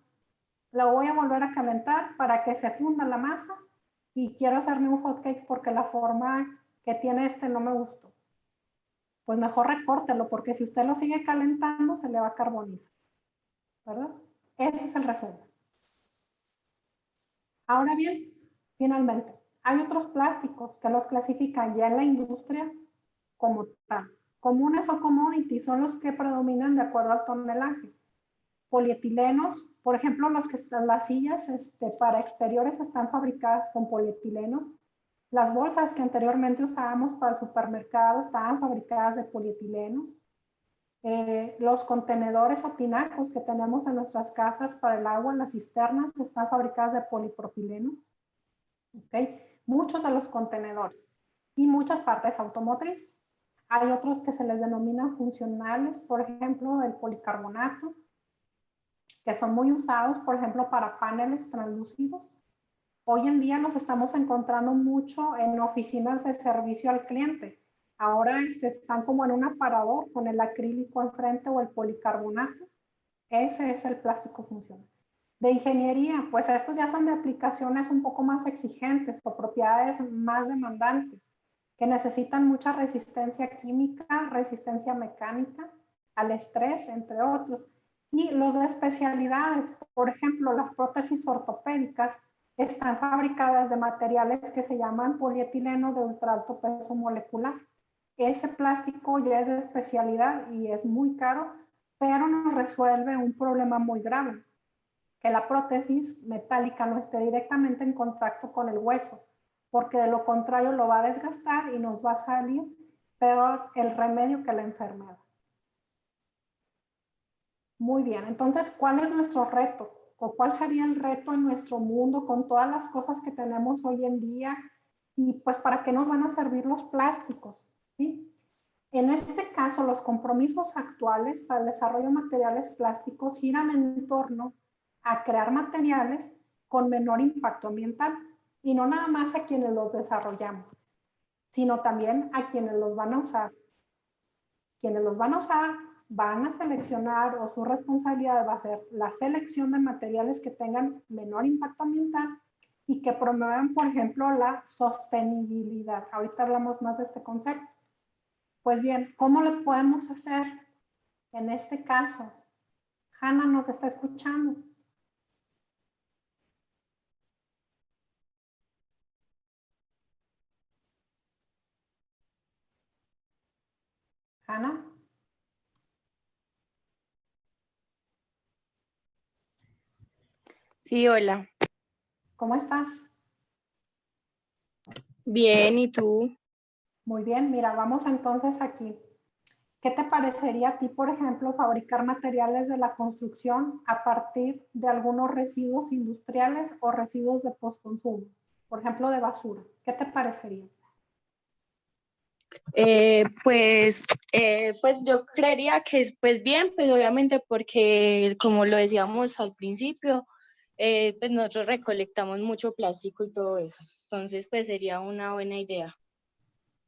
La voy a volver a calentar para que se funda la masa y quiero hacerme un hotcake porque la forma que tiene no me gustó. Pues mejor recórtelo porque si usted lo sigue calentando se le va a carbonizar. ¿Verdad? Ese es el resumen. Ahora bien, finalmente, hay otros plásticos que los clasifican ya en la industria como tal. Comunes o commodities son los que predominan de acuerdo al tonelaje. Polietilenos, por ejemplo, las sillas para exteriores están fabricadas con polietilenos. Las bolsas que anteriormente usábamos para el supermercado estaban fabricadas de polietilenos. Los contenedores o tinacos que tenemos en nuestras casas para el agua, las cisternas, están fabricadas de polipropilenos. ¿Okay? Muchos de los contenedores y muchas partes automotrices. Hay otros que se les denominan funcionales, por ejemplo, el policarbonato, que son muy usados, por ejemplo, para paneles translúcidos. Hoy en día los estamos encontrando mucho en oficinas de servicio al cliente. Ahora están como en un aparador con el acrílico enfrente o el policarbonato. Ese es el plástico funcional. De ingeniería, pues estos ya son de aplicaciones un poco más exigentes o propiedades más demandantes, que necesitan mucha resistencia química, resistencia mecánica, al estrés, entre otros. Y los de especialidades, por ejemplo, las prótesis ortopédicas, están fabricadas de materiales que se llaman polietileno de ultra alto peso molecular. Ese plástico ya es de especialidad y es muy caro, pero nos resuelve un problema muy grave, que la prótesis metálica no esté directamente en contacto con el hueso, porque de lo contrario lo va a desgastar y nos va a salir peor el remedio que la enfermedad. Muy bien, entonces, ¿cuál es nuestro reto? ¿O cuál sería el reto en nuestro mundo con todas las cosas que tenemos hoy en día? Y pues, ¿para qué nos van a servir los plásticos? ¿Sí? En este caso, los compromisos actuales para el desarrollo de materiales plásticos giran en torno a crear materiales con menor impacto ambiental. Y no nada más a quienes los desarrollamos, sino también a quienes los van a usar. Quienes los van a usar van a seleccionar, o su responsabilidad va a ser la selección de materiales que tengan menor impacto ambiental y que promuevan, por ejemplo, la sostenibilidad. Ahorita hablamos más de este concepto. Pues bien, ¿cómo lo podemos hacer en este caso? Hanna nos está escuchando. Hanna. Sí, hola. ¿Cómo estás? Bien, ¿y tú? Muy bien, mira, vamos entonces aquí. ¿Qué te parecería a ti, por ejemplo, fabricar materiales de la construcción a partir de algunos residuos industriales o residuos de postconsumo? Por ejemplo, de basura. ¿Qué te parecería? Pues yo creería que es pues bien, pues obviamente porque como lo decíamos al principio, pues nosotros recolectamos mucho plástico y todo eso. Entonces pues sería una buena idea.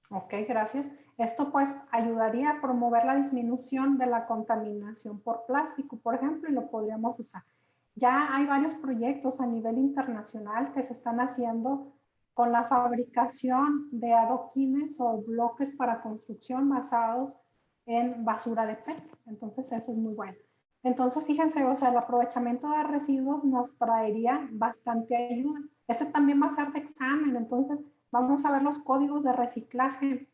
Ok, gracias. Esto pues ayudaría a promover la disminución de la contaminación por plástico, por ejemplo, y lo podríamos usar. Ya hay varios proyectos a nivel internacional que se están haciendo con la fabricación de adoquines o bloques para construcción basados en basura de PET. Entonces eso es muy bueno. Entonces fíjense, o sea, el aprovechamiento de residuos nos traería bastante ayuda. Este también va a ser de examen, entonces vamos a ver los códigos de reciclaje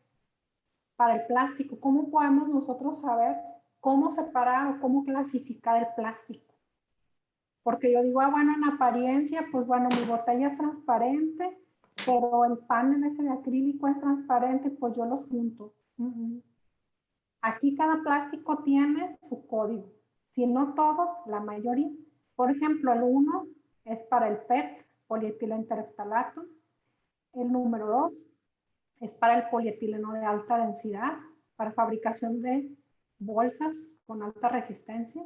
para el plástico. ¿Cómo podemos nosotros saber cómo separar o cómo clasificar el plástico? Porque yo digo, bueno, en apariencia, pues bueno, mi botella es transparente, pero el panel ese de acrílico es transparente, pues yo los junto. Aquí cada plástico tiene su código. Si no todos, la mayoría. Por ejemplo, el 1 es para el PET, polietileno tereftalato. El número 2 es para el polietileno de alta densidad, para fabricación de bolsas con alta resistencia.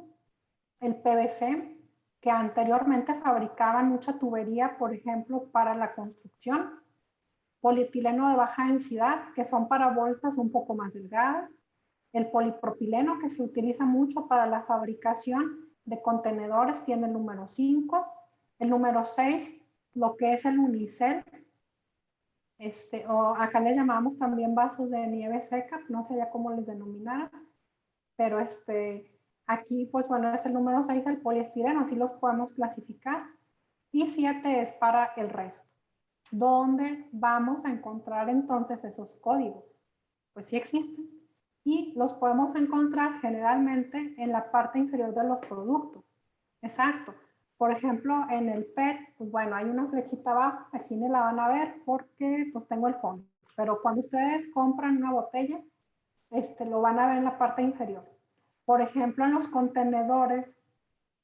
El PVC, que anteriormente fabricaban mucha tubería, por ejemplo, para la construcción. Polietileno de baja densidad, que son para bolsas un poco más delgadas. El polipropileno, que se utiliza mucho para la fabricación de contenedores, tiene el número 5. El número 6, lo que es el unicel, o acá le llamamos también vasos de nieve seca, no sé ya cómo les denominara, pero aquí pues bueno es el número 6, el poliestireno, así los podemos clasificar, y 7 es para el resto. ¿Dónde vamos a encontrar entonces esos códigos? Pues sí existen. y los podemos encontrar generalmente en la parte inferior de los productos. Exacto. Por ejemplo, en el PET, pues bueno, hay una flechita abajo, aquí ni la van a ver porque pues tengo el fondo. Pero cuando ustedes compran una botella, lo van a ver en la parte inferior. Por ejemplo, en los contenedores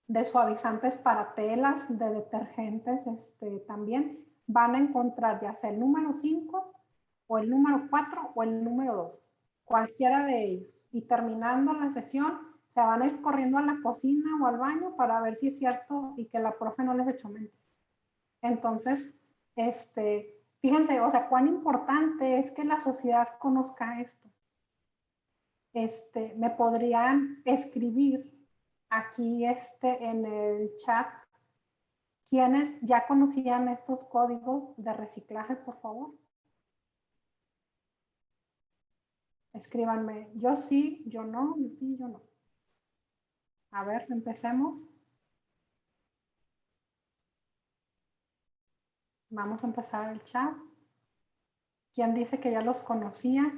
de suavizantes para telas, de detergentes, también van a encontrar ya sea el número 5 o el número 4 o el número 2, cualquiera de ellos. Y terminando la sesión, se van a ir corriendo a la cocina o al baño para ver si es cierto y que la profe no les echó mentiras. Entonces, fíjense, o sea, cuán importante es que la sociedad conozca esto. Me podrían escribir aquí en el chat quienes ya conocían estos códigos de reciclaje, por favor. Escríbanme, yo sí, yo no, yo sí, yo no. A ver, empecemos. Vamos a empezar el chat. ¿Quién dice que ya los conocía?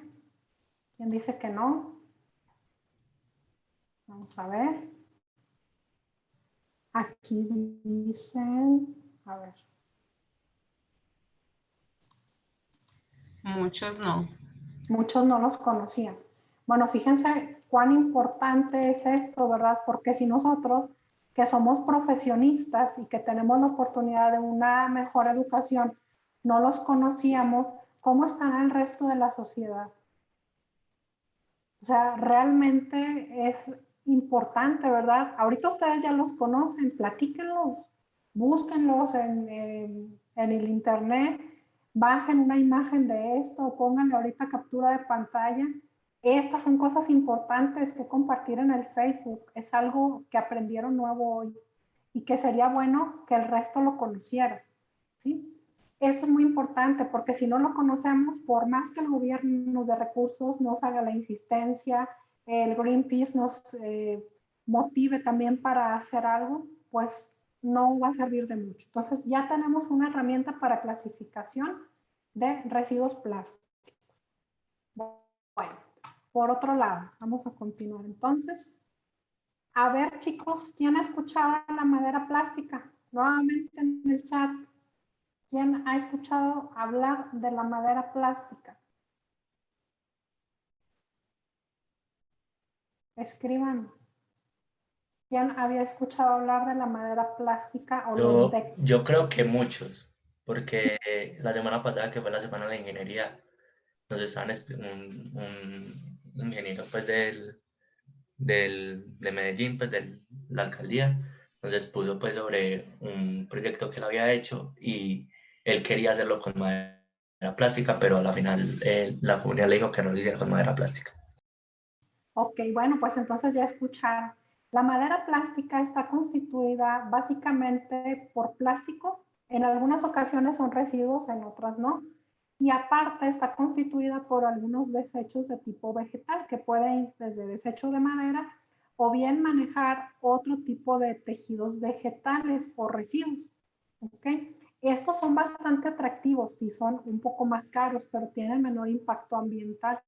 ¿Quién dice que no? Vamos a ver. Aquí dicen, a ver. Muchos no. Muchos no los conocían. Bueno, fíjense cuán importante es esto, ¿verdad? Porque si nosotros, que somos profesionistas y que tenemos la oportunidad de una mejor educación, no los conocíamos, ¿cómo están el resto de la sociedad? O sea, realmente es importante, ¿verdad? Ahorita ustedes ya los conocen, platíquenlos, búsquenlos en el internet, bajen una imagen de esto, pónganle ahorita captura de pantalla. Estas son cosas importantes que compartir en el Facebook. Es algo que aprendieron nuevo hoy y que sería bueno que el resto lo conociera, ¿sí? Esto es muy importante porque si no lo conocemos, por más que el gobierno nos dé recursos, nos haga la insistencia, el Greenpeace nos motive también para hacer algo, pues no va a servir de mucho. Entonces ya tenemos una herramienta para clasificación de residuos plásticos. Bueno, por otro lado, vamos a continuar entonces. A ver, chicos, ¿quién ha escuchado la madera plástica? Nuevamente en el chat. ¿Quién ha escuchado hablar de la madera plástica? Escriban. ¿Quién había escuchado hablar de la madera plástica o los de... Yo creo que muchos, porque la semana pasada, que fue la semana de la ingeniería, nos estaban un ingeniero pues de Medellín, pues de la alcaldía, nos expuso pues sobre un proyecto que él había hecho y él quería hacerlo con madera plástica, pero a la final la comunidad le dijo que no lo hiciera con madera plástica. Ok, bueno, pues entonces ya escucharon. La madera plástica está constituida básicamente por plástico. En algunas ocasiones son residuos, en otras no. Y aparte está constituida por algunos desechos de tipo vegetal, que pueden ir desde desecho de madera o bien manejar otro tipo de tejidos vegetales o residuos. ¿Okay? Estos son bastante atractivos, sí son un poco más caros, pero tienen menor impacto ambiental.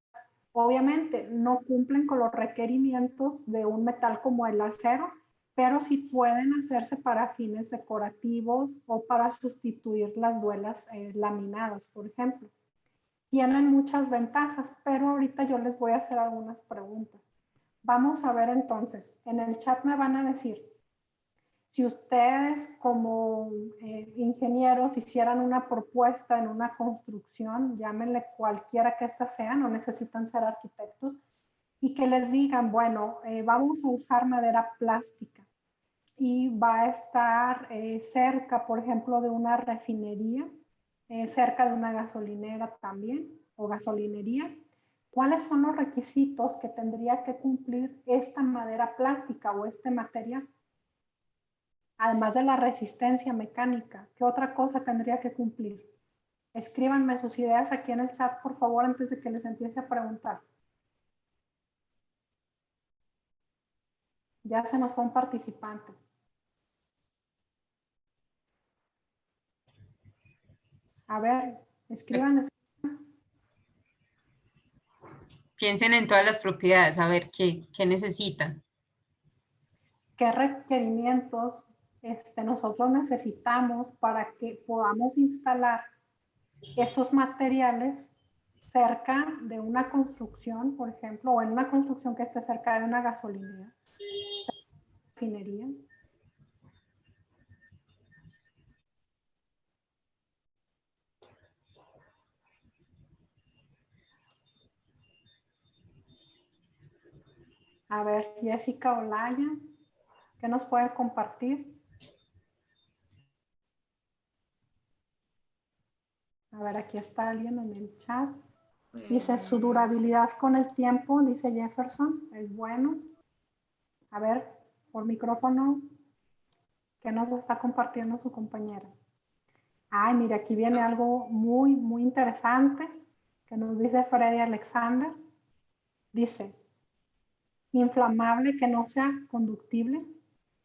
Obviamente no cumplen con los requerimientos de un metal como el acero, pero sí pueden hacerse para fines decorativos o para sustituir las duelas laminadas, por ejemplo. Tienen muchas ventajas, pero ahorita yo les voy a hacer algunas preguntas. Vamos a ver entonces, en el chat me van a decir, si ustedes como ingenieros hicieran una propuesta en una construcción, llámenle cualquiera que ésta sea, no necesitan ser arquitectos, y que les digan, bueno, vamos a usar madera plástica y va a estar cerca, por ejemplo, de una refinería, cerca de una gasolinera también, o gasolinería. ¿Cuáles son los requisitos que tendría que cumplir esta madera plástica o este material? Además de la resistencia mecánica, ¿qué otra cosa tendría que cumplir? Escríbanme sus ideas aquí en el chat, por favor, antes de que les empiece a preguntar. Ya se nos fue un participante. A ver, escriban. Piensen en todas las propiedades, a ver qué necesitan. ¿Qué requerimientos nosotros necesitamos para que podamos instalar estos materiales cerca de una construcción, por ejemplo, o en una construcción que esté cerca de una gasolinera, refinería? A ver, Jessica Olaya, ¿qué nos puede compartir? A ver, aquí está alguien en el chat. Dice, su durabilidad con el tiempo, dice Jefferson, es bueno. A ver, por micrófono, ¿qué nos está compartiendo su compañera? Ay, mira, aquí viene algo muy, muy interesante que nos dice Freddy Alexander. Dice, inflamable que no sea conductible.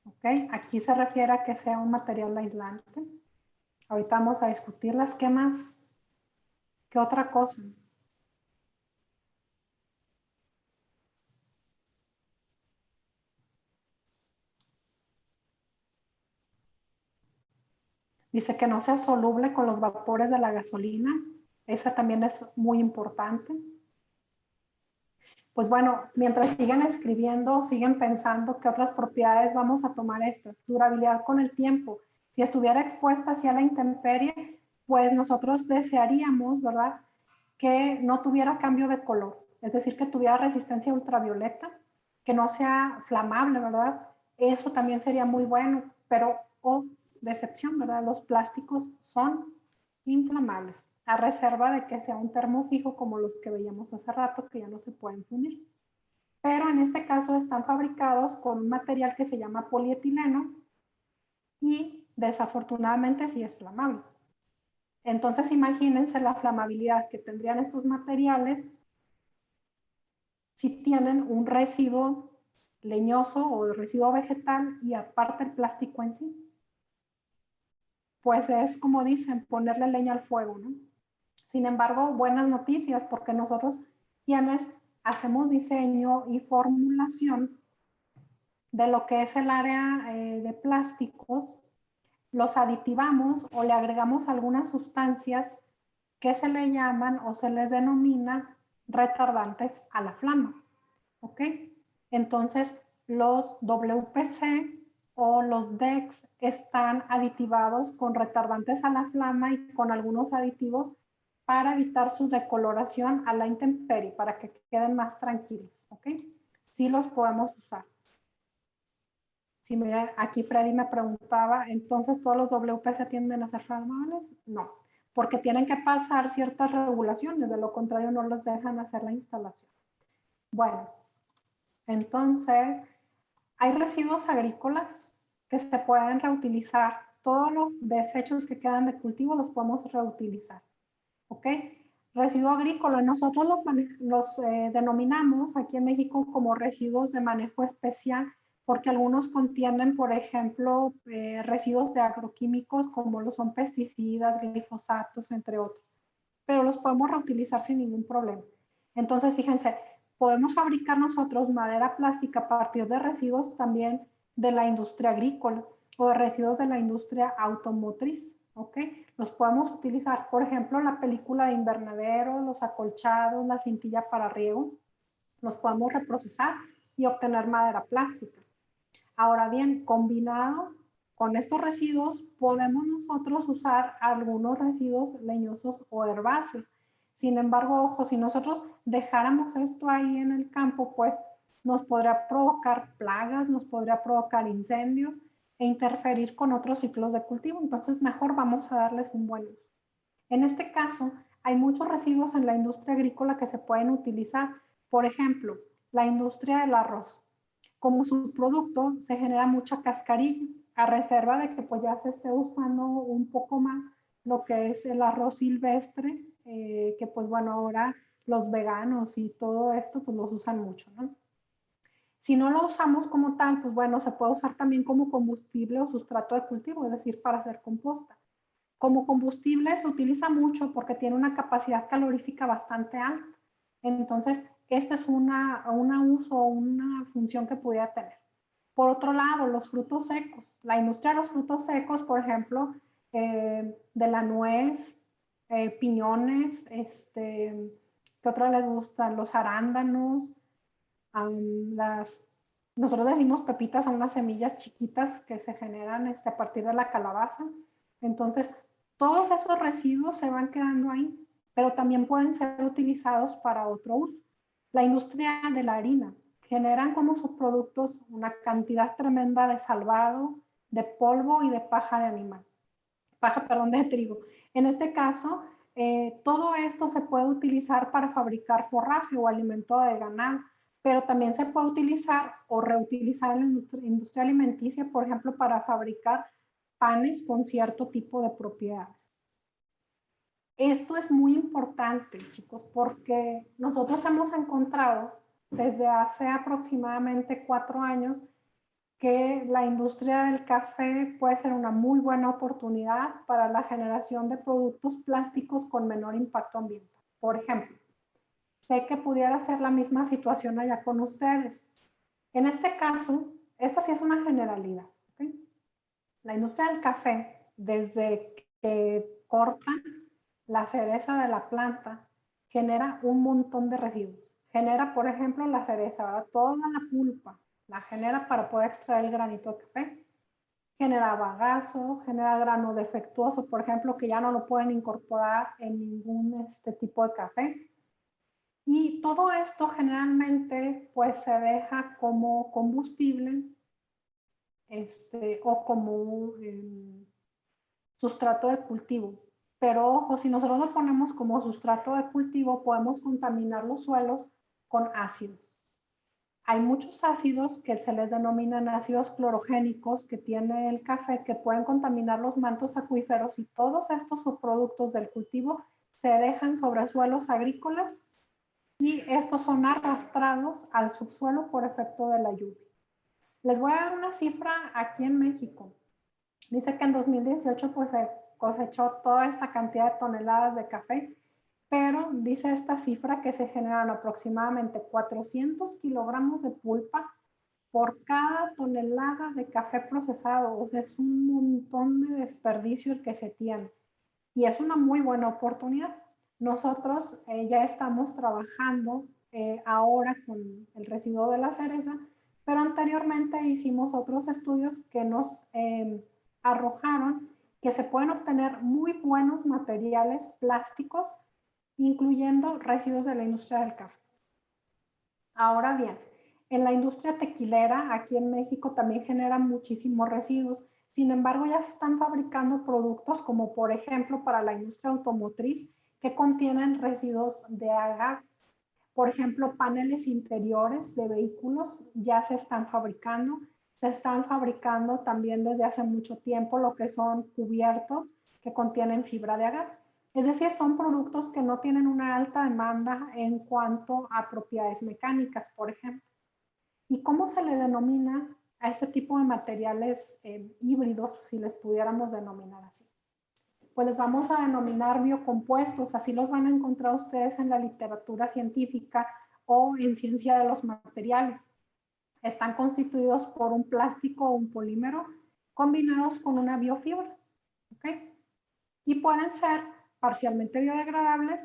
¿Ok? Aquí se refiere a que sea un material aislante. Ahorita vamos a discutir las quemas. ¿Qué otra cosa? Dice que no sea soluble con los vapores de la gasolina. Esa también es muy importante. Pues bueno, mientras siguen escribiendo, siguen pensando qué otras propiedades vamos a tomar estas. Durabilidad con el tiempo. Si estuviera expuesta hacia la intemperie, pues nosotros desearíamos, ¿verdad?, que no tuviera cambio de color. Es decir, que tuviera resistencia ultravioleta, que no sea flamable, ¿verdad? Eso también sería muy bueno, pero, decepción, ¿verdad? Los plásticos son inflamables, a reserva de que sea un termo fijo como los que veíamos hace rato, que ya no se pueden fundir. Pero en este caso están fabricados con un material que se llama polietileno y desafortunadamente sí es flamable. Entonces imagínense la flamabilidad que tendrían estos materiales si tienen un residuo leñoso o residuo vegetal y aparte el plástico en sí. Pues es como dicen, ponerle leña al fuego, ¿no? Sin embargo, buenas noticias, porque nosotros quienes hacemos diseño y formulación de lo que es el área de plásticos, los aditivamos o le agregamos algunas sustancias que se le llaman o se les denomina retardantes a la flama. ¿Ok? Entonces, los WPC o los DEX están aditivados con retardantes a la flama y con algunos aditivos para evitar su decoloración a la intemperie, para que queden más tranquilos. ¿Ok? Sí los podemos usar. Si mira, aquí Freddy me preguntaba, ¿entonces todos los WPC tienden a ser flamables? No, porque tienen que pasar ciertas regulaciones, de lo contrario no los dejan hacer la instalación. Bueno, entonces hay residuos agrícolas que se pueden reutilizar. Todos los desechos que quedan de cultivo los podemos reutilizar. ¿Ok? Residuo agrícola, nosotros los denominamos aquí en México como residuos de manejo especial, porque algunos contienen, por ejemplo, residuos de agroquímicos como lo son pesticidas, glifosatos, entre otros. Pero los podemos reutilizar sin ningún problema. Entonces, fíjense, podemos fabricar nosotros madera plástica a partir de residuos también de la industria agrícola o de residuos de la industria automotriz. ¿Ok? Los podemos utilizar, por ejemplo, la película de invernadero, los acolchados, la cintilla para riego, los podemos reprocesar y obtener madera plástica. Ahora bien, combinado con estos residuos, podemos nosotros usar algunos residuos leñosos o herbáceos. Sin embargo, ojo, si nosotros dejáramos esto ahí en el campo, pues nos podría provocar plagas, nos podría provocar incendios e interferir con otros ciclos de cultivo. Entonces, mejor vamos a darles un buen uso. En este caso, hay muchos residuos en la industria agrícola que se pueden utilizar. Por ejemplo, la industria del arroz. Como su producto se genera mucha cascarilla, a reserva de que pues ya se esté usando un poco más lo que es el arroz silvestre, que pues bueno, ahora los veganos y todo esto pues los usan mucho, ¿no? Si no lo usamos como tal, pues bueno, se puede usar también como combustible o sustrato de cultivo, es decir, para hacer composta. Como combustible se utiliza mucho porque tiene una capacidad calorífica bastante alta. Entonces, Esta es una uso o una función que pudiera tener. Por otro lado, los frutos secos. La industria de los frutos secos, por ejemplo, de la nuez, piñones, ¿qué otra les gustan? Los arándanos, nosotros decimos pepitas a unas semillas chiquitas que se generan a partir de la calabaza. Entonces, todos esos residuos se van quedando ahí, pero también pueden ser utilizados para otro uso. La industria de la harina generan como subproductos una cantidad tremenda de salvado, de polvo y de paja de animal. Paja, perdón, de trigo. En este caso, todo esto se puede utilizar para fabricar forraje o alimento de ganado, pero también se puede utilizar o reutilizar en la industria alimenticia, por ejemplo, para fabricar panes con cierto tipo de propiedades. Esto es muy importante, chicos, porque nosotros hemos encontrado desde hace aproximadamente 4 años que la industria del café puede ser una muy buena oportunidad para la generación de productos plásticos con menor impacto ambiental. Por ejemplo, sé que pudiera ser la misma situación allá con ustedes. En este caso, esta sí es una generalidad. ¿Okay? La industria del café, desde que cortan la cereza de la planta, genera un montón de residuos. Genera, por ejemplo, la cereza, ¿verdad? Toda la pulpa la genera para poder extraer el granito de café. Genera bagazo, genera grano defectuoso, por ejemplo, que ya no lo pueden incorporar en ningún tipo de café. Y todo esto generalmente pues se deja como combustible o como sustrato de cultivo. Pero ojo, si nosotros lo ponemos como sustrato de cultivo, podemos contaminar los suelos con ácidos. Hay muchos ácidos que se les denominan ácidos clorogénicos que tiene el café que pueden contaminar los mantos acuíferos y todos estos subproductos del cultivo se dejan sobre suelos agrícolas y estos son arrastrados al subsuelo por efecto de la lluvia. Les voy a dar una cifra aquí en México. Dice que en 2018 pues se cosechó toda esta cantidad de toneladas de café, pero dice esta cifra que se generan aproximadamente 400 kilogramos de pulpa por cada tonelada de café procesado. O sea, es un montón de desperdicio el que se tiene y es una muy buena oportunidad. Nosotros ya estamos trabajando ahora con el residuo de la cereza, pero anteriormente hicimos otros estudios que nos arrojaron que se pueden obtener muy buenos materiales plásticos, incluyendo residuos de la industria del café. Ahora bien, en la industria tequilera, aquí en México también generan muchísimos residuos. Sin embargo, ya se están fabricando productos como por ejemplo para la industria automotriz que contienen residuos de agave. Por ejemplo, paneles interiores de vehículos ya se están fabricando. Se están fabricando también desde hace mucho tiempo lo que son cubiertos que contienen fibra de agave. Es decir, son productos que no tienen una alta demanda en cuanto a propiedades mecánicas, por ejemplo. ¿Y cómo se le denomina a este tipo de materiales híbridos, si les pudiéramos denominar así? Pues les vamos a denominar biocompuestos, así los van a encontrar ustedes en la literatura científica o en ciencia de los materiales. Están constituidos por un plástico o un polímero combinados con una biofibra. ¿Okay? Y pueden ser parcialmente biodegradables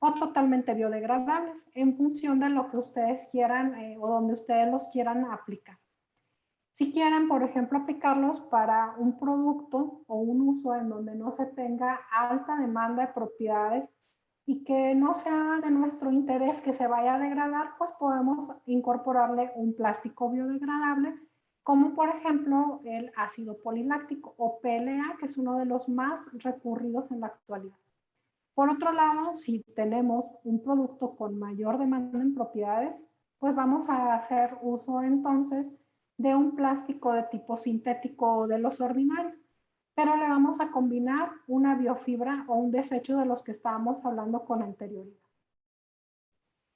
o totalmente biodegradables en función de lo que ustedes quieran o donde ustedes los quieran aplicar. Si quieren, por ejemplo, aplicarlos para un producto o un uso en donde no se tenga alta demanda de propiedades y que no sea de nuestro interés que se vaya a degradar, pues podemos incorporarle un plástico biodegradable, como por ejemplo el ácido poliláctico o PLA, que es uno de los más recurridos en la actualidad. Por otro lado, si tenemos un producto con mayor demanda en propiedades, pues vamos a hacer uso entonces de un plástico de tipo sintético o de los ordinarios, pero le vamos a combinar una biofibra o un desecho de los que estábamos hablando con anterioridad.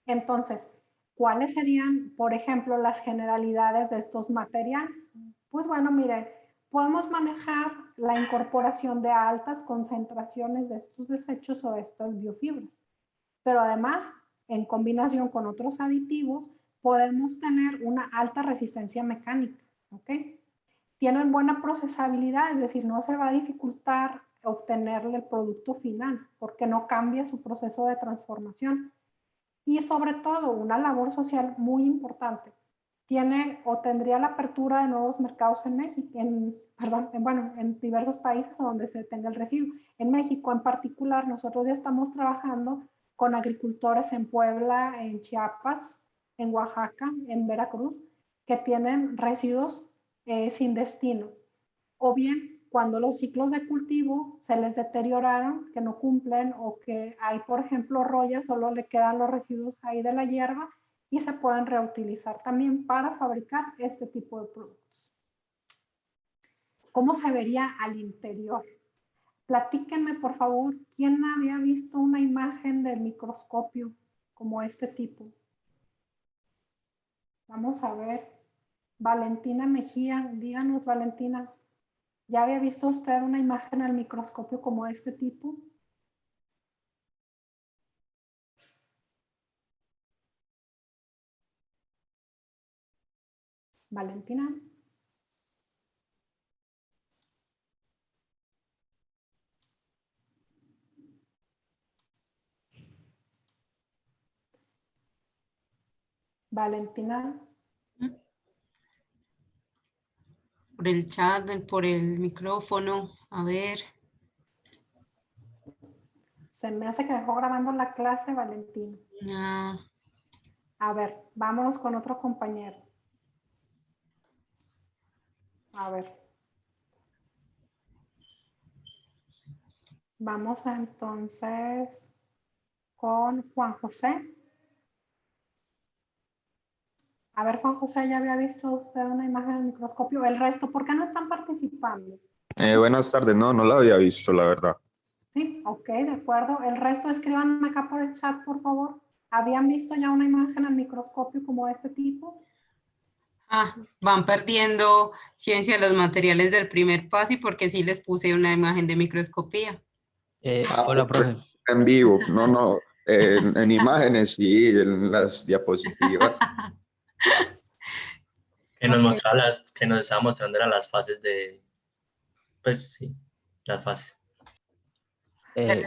Entonces, ¿cuáles serían, por ejemplo, las generalidades de estos materiales? Pues bueno, miren, podemos manejar la incorporación de altas concentraciones de estos desechos o de estas biofibras, pero además en combinación con otros aditivos, podemos tener una alta resistencia mecánica, ¿ok? Tienen buena procesabilidad, es decir, no se va a dificultar obtenerle el producto final porque no cambia su proceso de transformación. Y sobre todo, una labor social muy importante. Tiene o tendría la apertura de nuevos mercados en México, en diversos países donde se tenga el residuo. En México en particular, nosotros ya estamos trabajando con agricultores en Puebla, en Chiapas, en Oaxaca, en Veracruz, que tienen residuos sin destino. O bien, cuando los ciclos de cultivo se les deterioraron, que no cumplen, o que hay, por ejemplo, roya, solo le quedan los residuos ahí de la hierba y se pueden reutilizar también para fabricar este tipo de productos. ¿Cómo se vería al interior? Platíquenme, por favor, ¿quién había visto una imagen del microscopio como este tipo? Vamos a ver. Valentina Mejía, díganos, Valentina, ¿ya había visto usted una imagen al microscopio como este tipo? Valentina. Valentina. Por el chat, por el micrófono, a ver. Se me hace que dejó grabando la clase, Valentina. No. A ver, vámonos con otro compañero. A ver. Vamos entonces con Juan José. A ver, Juan José, ¿ya había visto usted una imagen del microscopio? El resto, ¿por qué no están participando? Buenas tardes, no la había visto, la verdad. Sí, ok, de acuerdo. El resto escriban acá por el chat, por favor. ¿Habían visto ya una imagen al microscopio como este tipo? Van perdiendo ciencia de los materiales del primer PASI porque sí les puse una imagen de microscopía. Hola, profe. En vivo, no, en imágenes sí, en las diapositivas. Que nos mostraba que nos estaba mostrando eran las fases de, pues sí, las fases.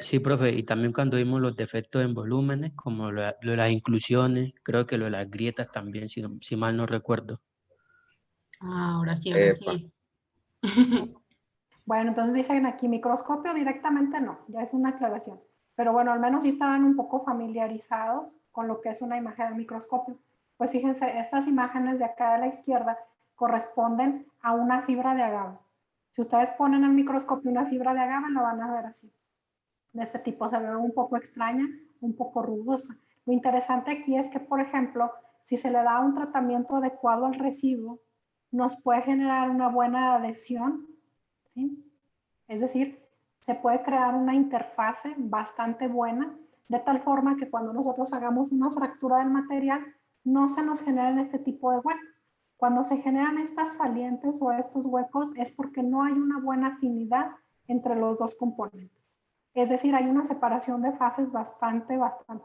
Sí, profe, y también cuando vimos los defectos en volúmenes, como lo de las inclusiones, creo que lo de las grietas también, si mal no recuerdo. Ahora sí. Bueno, entonces dicen aquí microscopio directamente no, ya es una aclaración. Pero bueno, al menos sí estaban un poco familiarizados con lo que es una imagen del microscopio. Pues fíjense, estas imágenes de acá a la izquierda corresponden a una fibra de agave. Si ustedes ponen al microscopio una fibra de agave, lo van a ver así. De este tipo se ve un poco extraña, un poco rugosa. Lo interesante aquí es que, por ejemplo, si se le da un tratamiento adecuado al residuo, nos puede generar una buena adhesión, ¿sí? Es decir, se puede crear una interfase bastante buena, de tal forma que cuando nosotros hagamos una fractura del material, no se nos generen este tipo de huecos. Cuando se generan estas salientes o estos huecos es porque no hay una buena afinidad entre los dos componentes. Es decir, hay una separación de fases bastante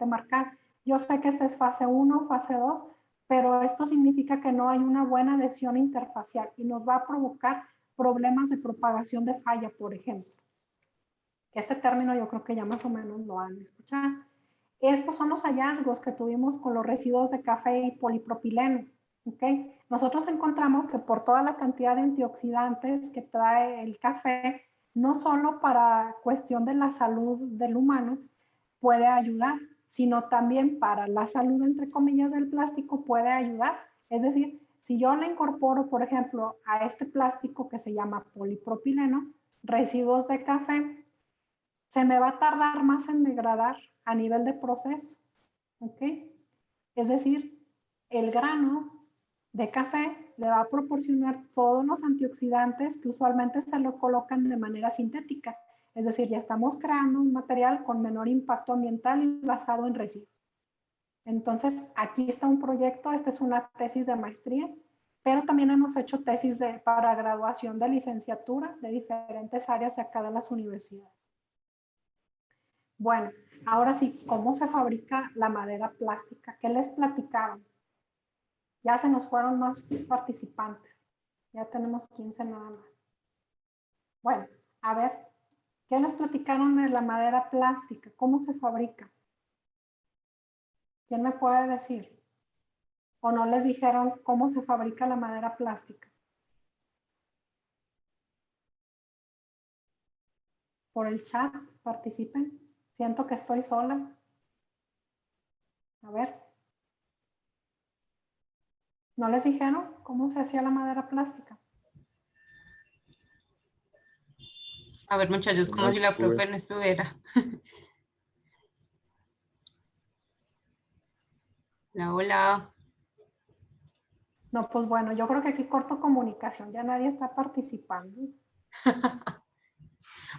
marcada. Yo sé que esta es fase 1, fase 2, pero esto significa que no hay una buena adhesión interfacial y nos va a provocar problemas de propagación de falla, por ejemplo. Este término yo creo que ya más o menos lo han escuchado. Estos son los hallazgos que tuvimos con los residuos de café y polipropileno. ¿Okay? Nosotros encontramos que por toda la cantidad de antioxidantes que trae el café, no solo para cuestión de la salud del humano puede ayudar, sino también para la salud, entre comillas, del plástico puede ayudar. Es decir, si yo le incorporo, por ejemplo, a este plástico que se llama polipropileno, residuos de café, se me va a tardar más en degradar a nivel de proceso. ¿Ok? Es decir, el grano de café le va a proporcionar todos los antioxidantes que usualmente se lo colocan de manera sintética. Es decir, ya estamos creando un material con menor impacto ambiental y basado en residuos. Entonces, aquí está un proyecto, esta es una tesis de maestría, pero también hemos hecho tesis para graduación de licenciatura de diferentes áreas de acá de las universidades. Bueno, Ahora sí, ¿cómo se fabrica la madera plástica? ¿Qué les platicaron? Ya se nos fueron más participantes. Ya tenemos 15 nada más. Bueno, a ver, ¿qué les platicaron de la madera plástica? ¿Cómo se fabrica? ¿Quién me puede decir? ¿O no les dijeron cómo se fabrica la madera plástica? Por el chat, participen. Siento que estoy sola. A ver. ¿No les dijeron cómo se hacía la madera plástica? A ver, muchachos, No como si la estuve. profe no estuviera. Hola, hola. No, pues bueno, yo creo que aquí corto comunicación, ya nadie está participando.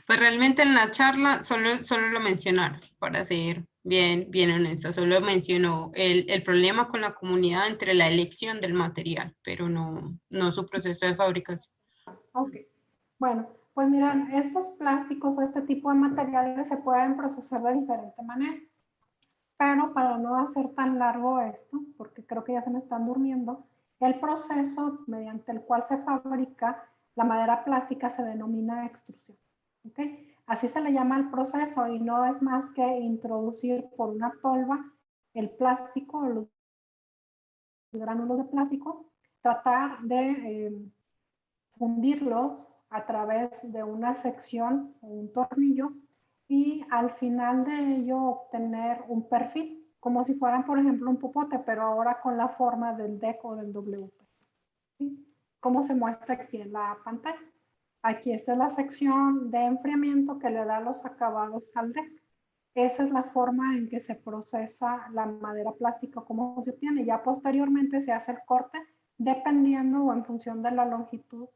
Pues realmente en la charla solo lo mencionaron, para ser bien honesta, solo mencionó el problema con la comunidad entre la elección del material, pero no su proceso de fabricación. Ok, bueno, pues miren, estos plásticos o este tipo de materiales se pueden procesar de diferente manera, pero para no hacer tan largo esto, porque creo que ya se me están durmiendo, el proceso mediante el cual se fabrica la madera plástica se denomina extrusión. ¿Okay? Así se le llama el proceso y no es más que introducir por una tolva el plástico o los gránulos de plástico, tratar de fundirlos a través de una sección o un tornillo y al final de ello obtener un perfil, como si fueran, por ejemplo, un popote, pero ahora con la forma del deck o del WP. ¿Sí? Como se muestra aquí en la pantalla. Aquí está la sección de enfriamiento que le da los acabados al deck. Esa es la forma en que se procesa la madera plástica, como se obtiene. Ya posteriormente se hace el corte dependiendo o en función de la longitud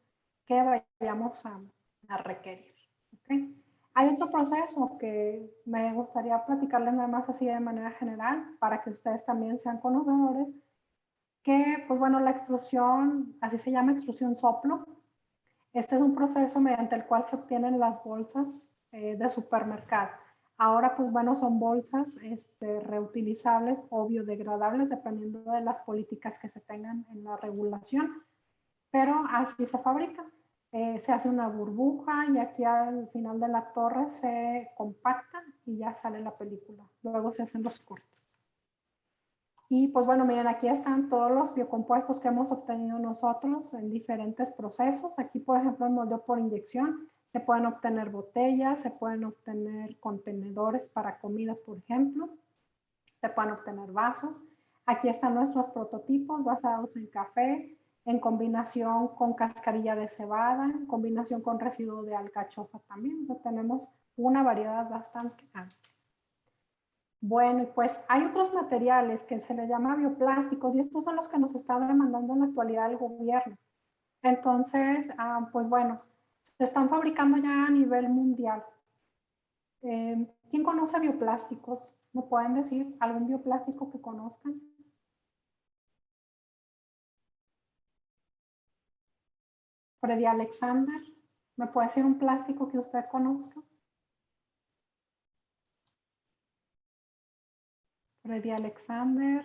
que vayamos a requerir. ¿Okay? Hay otro proceso que me gustaría platicarles nada más así de manera general para que ustedes también sean conocedores, que pues bueno, la extrusión, así se llama extrusión soplo. Este es un proceso mediante el cual se obtienen las bolsas de supermercado. Ahora, pues bueno, son bolsas reutilizables o biodegradables dependiendo de las políticas que se tengan en la regulación, pero así se fabrica. Se hace una burbuja y aquí al final de la torre se compacta y ya sale la película. Luego se hacen los cortes. Y pues bueno, miren, aquí están todos los biocompuestos que hemos obtenido nosotros en diferentes procesos. Aquí, por ejemplo, en moldeo por inyección, se pueden obtener botellas, se pueden obtener contenedores para comida, por ejemplo. Se pueden obtener vasos. Aquí están nuestros prototipos basados en café, en combinación con cascarilla de cebada, en combinación con residuo de alcachofa también. Entonces, tenemos una variedad bastante amplia. Bueno, pues hay otros materiales que se les llama bioplásticos y estos son los que nos está demandando en la actualidad el gobierno. Entonces, pues bueno, se están fabricando ya a nivel mundial. ¿Quién conoce bioplásticos? ¿Me pueden decir algún bioplástico que conozcan? Freddy Alexander, ¿me puede decir un plástico que usted conozca? Freddy Alexander,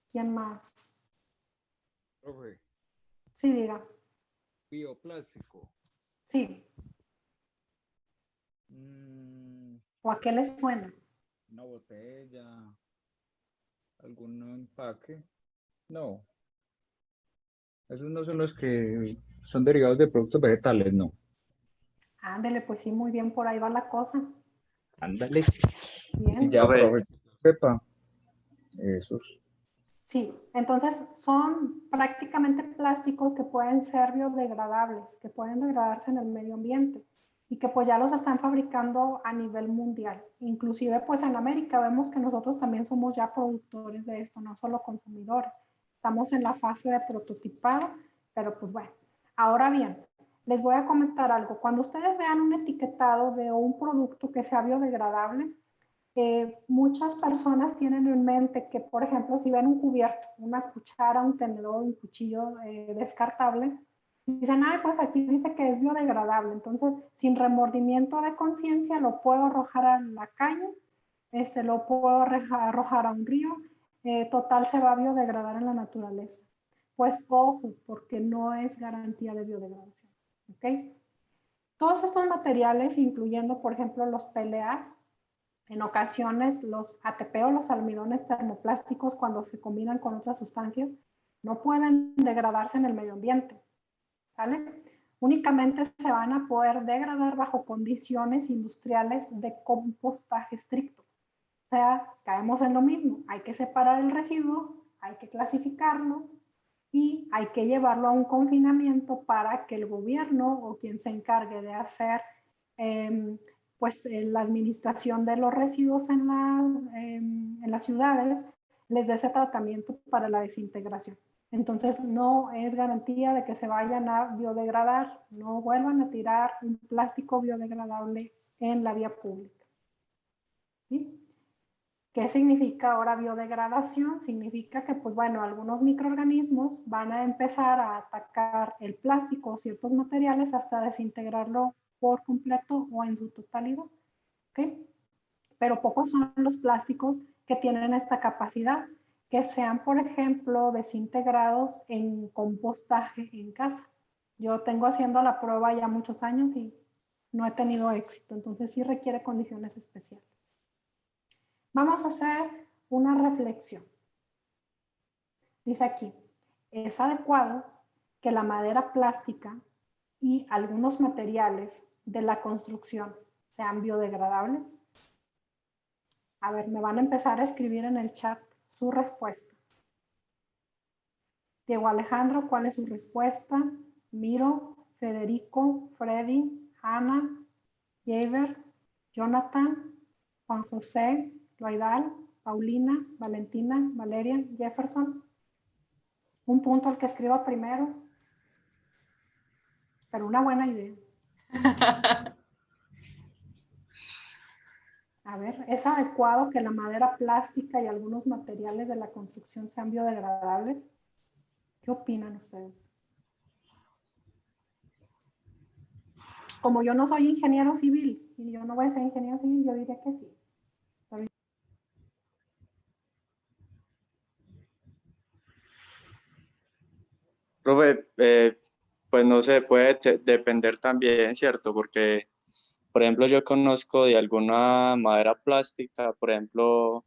¿quién más? Profe, Sí, diga. bioplástico. Sí. ¿O a qué les suena? Una botella, algún empaque. No. Esos no son los que son derivados de productos vegetales, no. Ándele, pues sí, muy bien, por ahí va la cosa. Ándale. Bien. Y ya, profe, sepa. Esos. Sí, entonces son prácticamente plásticos que pueden ser biodegradables, que pueden degradarse en el medio ambiente y que pues ya los están fabricando a nivel mundial. Inclusive pues en América vemos que nosotros también somos ya productores de esto, no solo consumidores. Estamos en la fase de prototipado, pero pues bueno. Ahora bien, les voy a comentar algo. Cuando ustedes vean un etiquetado de un producto que sea biodegradable, muchas personas tienen en mente que, por ejemplo, si ven un cubierto, una cuchara, un tenedor, un cuchillo descartable, Dicen, ay, pues aquí dice que es biodegradable, entonces sin remordimiento de conciencia lo puedo arrojar a la calle, lo puedo arrojar a un río, total se va a biodegradar en la naturaleza. Pues ojo, porque no es garantía de biodegradación, ¿ok? Todos estos materiales, incluyendo, por ejemplo, los PLA, en ocasiones los ATP o los almidones termoplásticos, cuando se combinan con otras sustancias, no pueden degradarse en el medio ambiente, ¿sale? Únicamente se van a poder degradar bajo condiciones industriales de compostaje estricto. O sea, caemos en lo mismo, hay que separar el residuo, hay que clasificarlo y hay que llevarlo a un confinamiento para que el gobierno o quien se encargue de hacer la administración de los residuos en las ciudades les dé ese tratamiento para la desintegración. Entonces no es garantía de que se vayan a biodegradar, no vuelvan a tirar un plástico biodegradable en la vía pública. ¿Sí? ¿Qué significa ahora biodegradación? Significa que, pues bueno, algunos microorganismos van a empezar a atacar el plástico o ciertos materiales hasta desintegrarlo por completo o en su totalidad. ¿Okay? Pero pocos son los plásticos que tienen esta capacidad, que sean, por ejemplo, desintegrados en compostaje en casa. Yo tengo haciendo la prueba ya muchos años y no he tenido éxito, entonces sí requiere condiciones especiales. Vamos a hacer una reflexión. Dice aquí, es adecuado que la madera plástica y algunos materiales de la construcción sean biodegradables. A ver, me van a empezar a escribir en el chat su respuesta. Diego Alejandro, ¿cuál es su respuesta? Miro, Federico, Freddy, Ana, Javer, Jonathan, Juan José, Loidal, Paulina, Valentina, Valeria, Jefferson. Un punto al que escriba primero. Pero una buena idea. A ver, ¿es adecuado que la madera plástica y algunos materiales de la construcción sean biodegradables? ¿Qué opinan ustedes? Como yo no soy ingeniero civil y yo no voy a ser ingeniero civil, yo diría que sí. Profe, pues no sé, puede depender también, ¿cierto? Porque, por ejemplo, yo conozco de alguna madera plástica, por ejemplo,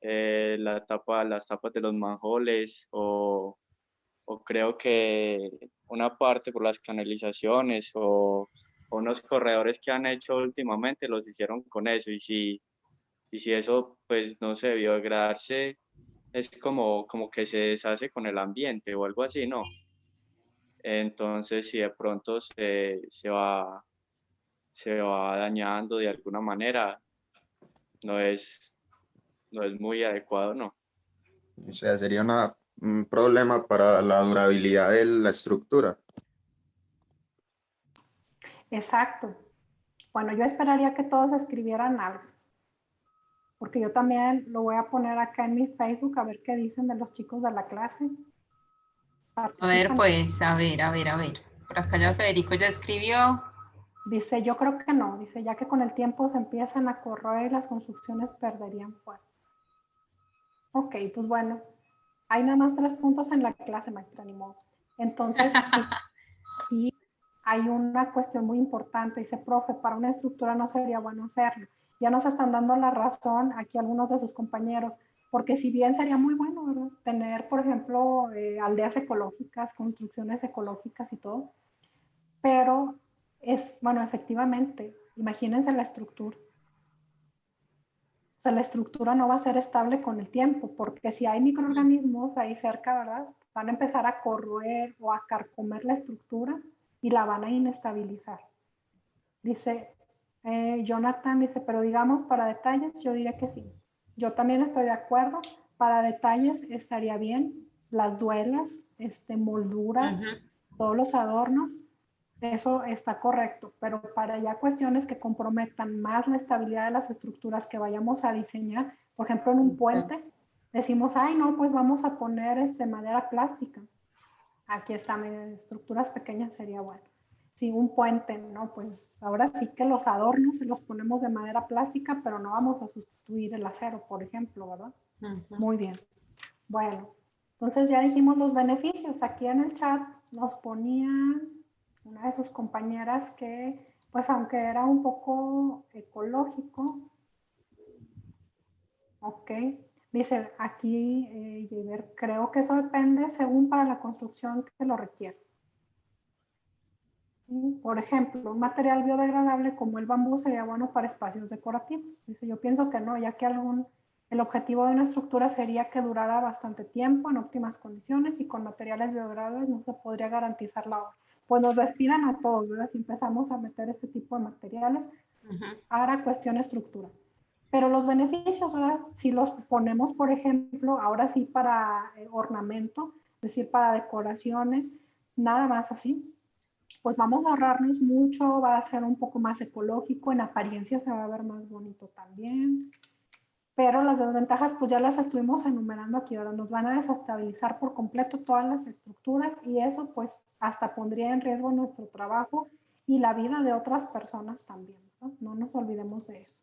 las tapas de los manholes o creo que una parte por las canalizaciones o unos corredores que han hecho últimamente los hicieron con eso y si eso, pues no sé, biodegradarse es como que se deshace con el ambiente o algo así, ¿no? Entonces, si de pronto se va dañando de alguna manera, no es muy adecuado, ¿no? O sea, sería un problema para la durabilidad de la estructura. Exacto. Bueno, yo esperaría que todos escribieran algo. Porque yo también lo voy a poner acá en mi Facebook a ver qué dicen de los chicos de la clase. A ver, pues, a ver. Por acá ya Federico ya escribió. Dice, yo creo que no. Dice, ya que con el tiempo se empiezan a corroer y las construcciones perderían fuerza. Ok, pues bueno. Hay nada más 3 puntos en la clase, maestra, ni modo. Entonces, sí, hay una cuestión muy importante. Dice, profe, para una estructura no sería bueno hacerlo. Ya nos están dando la razón aquí algunos de sus compañeros, porque si bien sería muy bueno, ¿verdad? Tener, por ejemplo, aldeas ecológicas, construcciones ecológicas y todo, pero bueno, efectivamente, imagínense la estructura. O sea, la estructura no va a ser estable con el tiempo, porque si hay microorganismos ahí cerca, ¿verdad? Van a empezar a corroer o a carcomer la estructura y la van a inestabilizar. Dice, Jonathan dice, pero digamos para detalles, yo diría que sí. Yo también estoy de acuerdo. Para detalles estaría bien. Las duelas, molduras, todos los adornos, eso está correcto. Pero para ya cuestiones que comprometan más la estabilidad de las estructuras que vayamos a diseñar, por ejemplo, en un puente, decimos, ay, no, pues vamos a poner madera plástica. Aquí están estructuras pequeñas, sería bueno. Sí, un puente, ¿no? Pues ahora sí que los adornos se los ponemos de madera plástica, pero no vamos a sustituir el acero, por ejemplo, ¿verdad? Muy bien. Bueno, entonces ya dijimos los beneficios. Aquí en el chat nos ponía una de sus compañeras que, pues aunque era un poco ecológico, ok, dice aquí, Javier, creo que eso depende según para la construcción que lo requiere. Por ejemplo, un material biodegradable como el bambú sería bueno para espacios decorativos. Dice, yo pienso que no, ya que el objetivo de una estructura sería que durara bastante tiempo en óptimas condiciones y con materiales biodegradables no se podría garantizar la obra. Pues nos respiran a todos, ¿verdad? Si empezamos a meter este tipo de materiales, ahora cuestión estructura. Pero los beneficios, ¿verdad? Si los ponemos, por ejemplo, ahora sí para ornamento, es decir, para decoraciones, nada más así, pues vamos a ahorrarnos mucho, va a ser un poco más ecológico, en apariencia se va a ver más bonito también, pero las desventajas pues ya las estuvimos enumerando aquí, ahora nos van a desestabilizar por completo todas las estructuras y eso pues hasta pondría en riesgo nuestro trabajo y la vida de otras personas también, ¿no? No nos olvidemos de eso.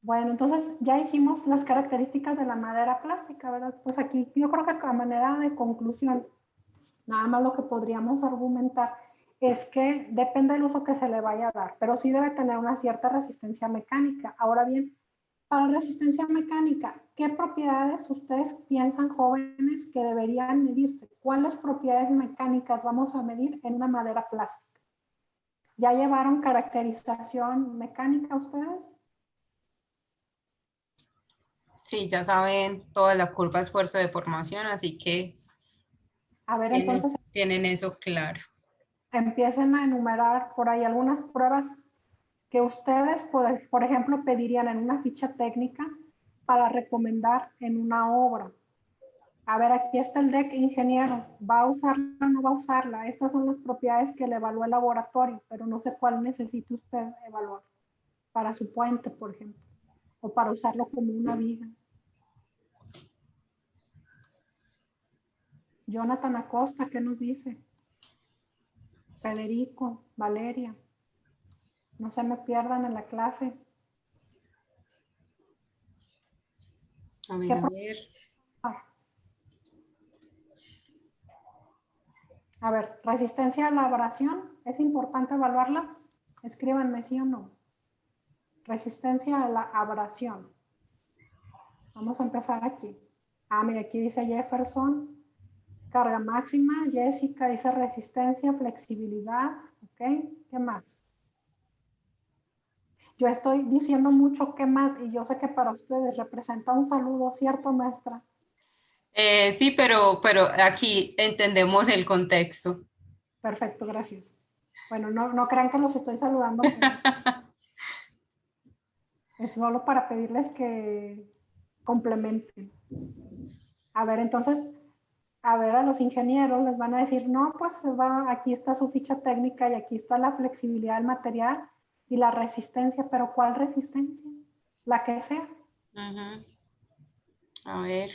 Bueno, entonces ya dijimos las características de la madera plástica, ¿verdad? Pues aquí yo creo que a manera de conclusión, nada más lo que podríamos argumentar es que depende del uso que se le vaya a dar, pero sí debe tener una cierta resistencia mecánica. Ahora bien, para resistencia mecánica, ¿qué propiedades ustedes piensan, jóvenes, que deberían medirse? ¿Cuáles propiedades mecánicas vamos a medir en una madera plástica? ¿Ya llevaron caracterización mecánica ustedes? Sí, ya saben toda la curva esfuerzo-deformación, así que A ver, entonces tienen eso claro. empiecen a enumerar por ahí algunas pruebas que ustedes, por ejemplo, pedirían en una ficha técnica para recomendar en una obra. A ver, aquí está el DEC ingeniero, ¿va a usarla o no va a usarla? Estas son las propiedades que le evaluó el laboratorio, pero no sé cuál necesita usted evaluar para su puente, por ejemplo, o para usarlo como una viga. Jonathan Acosta, ¿qué nos dice? Federico, Valeria, no se me pierdan en la clase. A ver, a ver. A ver, resistencia a la abrasión, ¿es importante evaluarla? Escríbanme sí o no. Resistencia a la abrasión. Vamos a empezar aquí. Ah, mira, aquí dice Jefferson, carga máxima. Jessica dice resistencia, flexibilidad. ¿Ok? ¿Qué más? Yo estoy diciendo mucho qué más y yo sé que para ustedes representa un saludo, ¿cierto, maestra? Sí, pero aquí entendemos el contexto. Perfecto, gracias. Bueno, no crean que los estoy saludando. Es solo para pedirles que complementen. A ver, entonces, a ver, a los ingenieros les van a decir, no, pues aquí está su ficha técnica y aquí está la flexibilidad del material y la resistencia, pero ¿cuál resistencia? La que sea. A ver.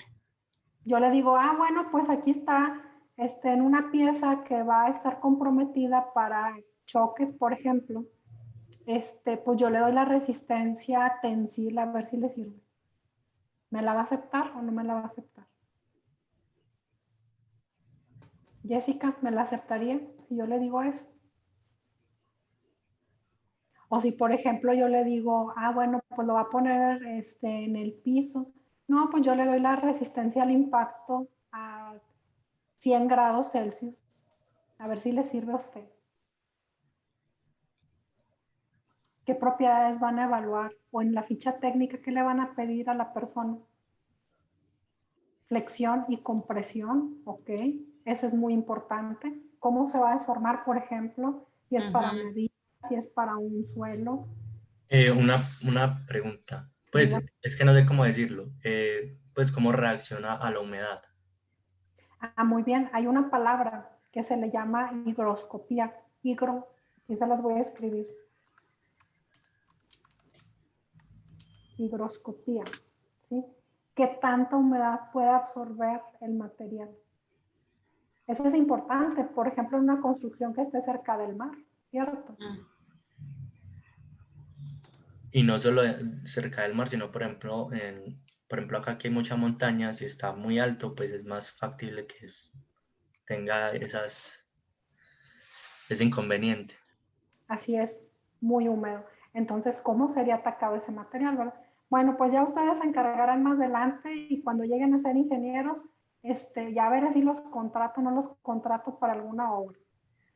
Yo le digo, bueno, pues aquí está en una pieza que va a estar comprometida para choques, por ejemplo. Pues yo le doy la resistencia tensil a ver si le sirve. ¿Me la va a aceptar o no me la va a aceptar? Jessica, ¿me la aceptaría si yo le digo eso? O si, por ejemplo, yo le digo, bueno, pues lo va a poner en el piso. No, pues yo le doy la resistencia al impacto a 100 grados Celsius. A ver si le sirve a usted. ¿Qué propiedades van a evaluar? O en la ficha técnica, ¿qué le van a pedir a la persona? Flexión y compresión, ok. Eso es muy importante. ¿Cómo se va a deformar, por ejemplo? Si es para medir, si es para un suelo. Una pregunta. Pues es que no sé cómo decirlo. Pues cómo reacciona a la humedad. Muy bien. Hay una palabra que se le llama higroscopía. Y se las voy a escribir. Higroscopía. ¿Sí? ¿Qué tanta humedad puede absorber el material? Eso es importante, por ejemplo, en una construcción que esté cerca del mar, ¿cierto? Y no solo cerca del mar, sino por ejemplo, acá que hay mucha montaña, si está muy alto, pues es más factible que tenga ese inconveniente. Así es, muy húmedo. Entonces, ¿cómo sería atacado ese material, verdad? Bueno, pues ya ustedes se encargarán más adelante y cuando lleguen a ser ingenieros, ya veré si los contrato o no los contrato para alguna obra.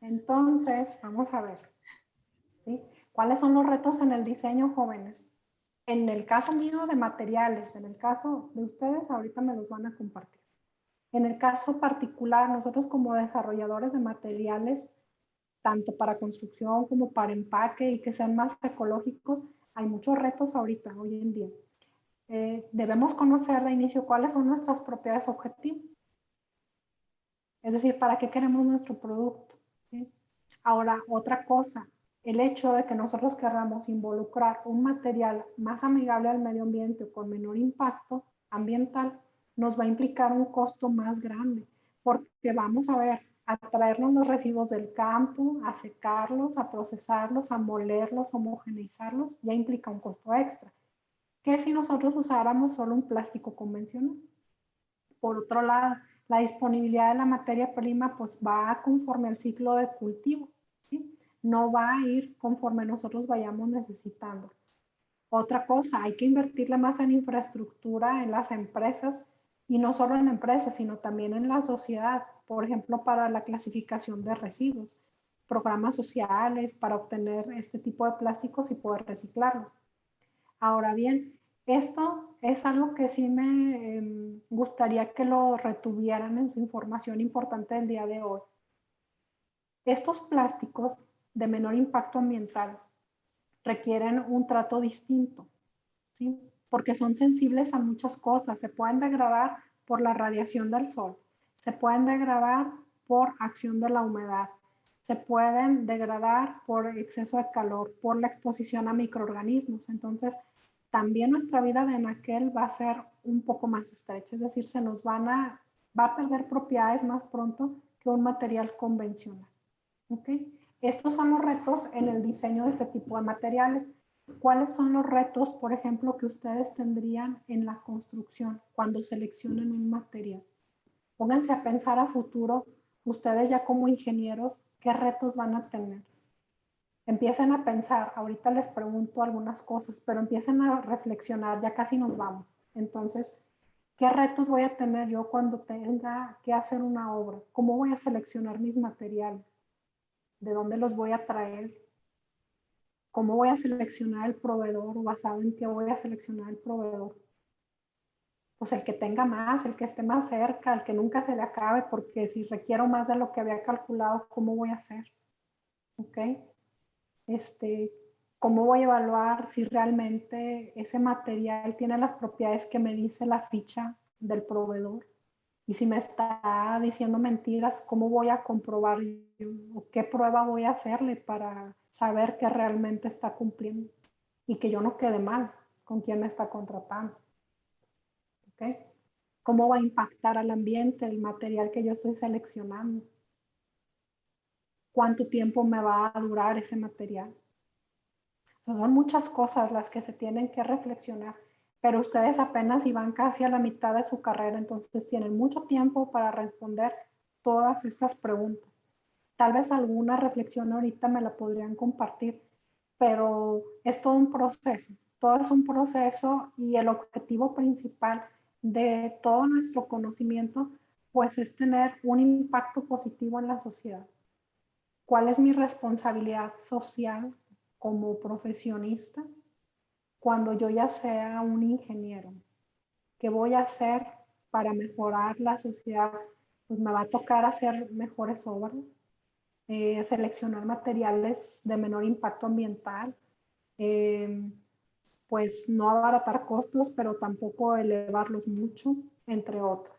Entonces, vamos a ver, ¿sí? ¿Cuáles son los retos en el diseño, jóvenes? En el caso mío de materiales, en el caso de ustedes, ahorita me los van a compartir. En el caso particular, nosotros como desarrolladores de materiales, tanto para construcción como para empaque y que sean más ecológicos, hay muchos retos ahorita, hoy en día. Debemos conocer de inicio cuáles son nuestras propiedades objetivas. Es decir, ¿para qué queremos nuestro producto? ¿Sí? Ahora, otra cosa, el hecho de que nosotros queramos involucrar un material más amigable al medio ambiente o con menor impacto ambiental, nos va a implicar un costo más grande, porque vamos a ver, a traernos los residuos del campo, a secarlos, a procesarlos, a molerlos, homogeneizarlos, ya implica un costo extra. ¿Qué si nosotros usáramos solo un plástico convencional? Por otro lado, la disponibilidad de la materia prima pues va conforme al ciclo de cultivo, ¿sí? No va a ir conforme nosotros vayamos necesitando. Otra cosa, hay que invertirle más en infraestructura en las empresas y no solo en empresas, sino también en la sociedad, por ejemplo, para la clasificación de residuos, programas sociales para obtener este tipo de plásticos y poder reciclarlos. Ahora bien, esto es algo que sí me gustaría que lo retuvieran en su información importante del día de hoy. Estos plásticos de menor impacto ambiental requieren un trato distinto, ¿sí? Porque son sensibles a muchas cosas. Se pueden degradar por la radiación del sol, se pueden degradar por acción de la humedad, se pueden degradar por exceso de calor, por la exposición a microorganismos. Entonces, también nuestra vida de anaquel va a ser un poco más estrecha, es decir, va a perder propiedades más pronto que un material convencional. ¿Okay? Estos son los retos en el diseño de este tipo de materiales. ¿Cuáles son los retos, por ejemplo, que ustedes tendrían en la construcción cuando seleccionen un material? Pónganse a pensar a futuro, ustedes ya como ingenieros, ¿qué retos van a tener? Empiecen a pensar, ahorita les pregunto algunas cosas, pero empiecen a reflexionar, ya casi nos vamos. Entonces, ¿qué retos voy a tener yo cuando tenga que hacer una obra? ¿Cómo voy a seleccionar mis materiales? ¿De dónde los voy a traer? ¿Cómo voy a seleccionar el proveedor? ¿Basado en qué voy a seleccionar el proveedor? Pues el que tenga más, el que esté más cerca, el que nunca se le acabe, porque si requiero más de lo que había calculado, ¿cómo voy a hacer? ¿Ok? ¿Cómo voy a evaluar si realmente ese material tiene las propiedades que me dice la ficha del proveedor? Y si me está diciendo mentiras, ¿cómo voy a comprobar yo? ¿O qué prueba voy a hacerle para saber que realmente está cumpliendo? Y que yo no quede mal con quien me está contratando. ¿Okay? ¿Cómo va a impactar al ambiente el material que yo estoy seleccionando? ¿Cuánto tiempo me va a durar ese material? Son muchas cosas las que se tienen que reflexionar, pero ustedes apenas iban casi a la mitad de su carrera, entonces tienen mucho tiempo para responder todas estas preguntas. Tal vez alguna reflexión ahorita me la podrían compartir, pero es todo es un proceso y el objetivo principal de todo nuestro conocimiento pues es tener un impacto positivo en la sociedad. ¿Cuál es mi responsabilidad social como profesionista cuando yo ya sea un ingeniero? ¿Qué voy a hacer para mejorar la sociedad? Pues me va a tocar hacer mejores obras, seleccionar materiales de menor impacto ambiental, pues no abaratar costos, pero tampoco elevarlos mucho, entre otros.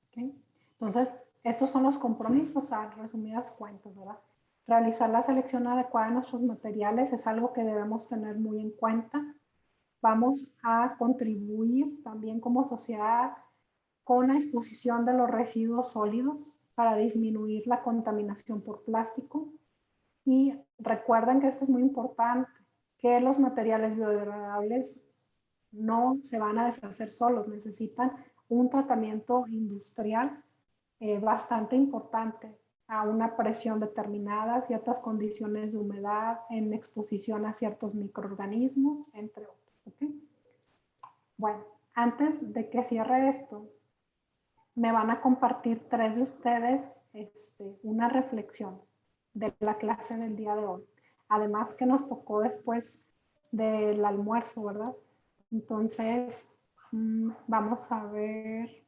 ¿Okay? Entonces, estos son los compromisos a resumidas cuentas, ¿verdad? Realizar la selección adecuada de nuestros materiales es algo que debemos tener muy en cuenta. Vamos a contribuir también como sociedad con la exposición de los residuos sólidos para disminuir la contaminación por plástico. Y recuerden que esto es muy importante, que los materiales biodegradables no se van a deshacer solos, necesitan un tratamiento industrial bastante importante a una presión determinada, ciertas condiciones de humedad, en exposición a ciertos microorganismos, entre otros. ¿Okay? Bueno, antes de que cierre esto, me van a compartir 3 de ustedes una reflexión de la clase del día de hoy. Además que nos tocó después del almuerzo, ¿verdad? Entonces, vamos a ver,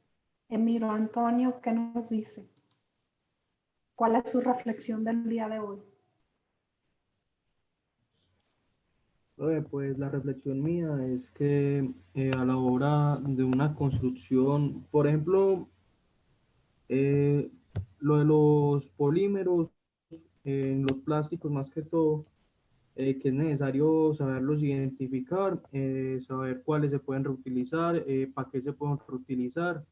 Emilio Antonio, ¿qué nos dice? ¿Cuál es su reflexión del día de hoy? Pues la reflexión mía es que a la hora de una construcción, por ejemplo, lo de los polímeros, en los plásticos más que todo, que es necesario saberlos identificar, saber cuáles se pueden reutilizar, para qué se pueden reutilizar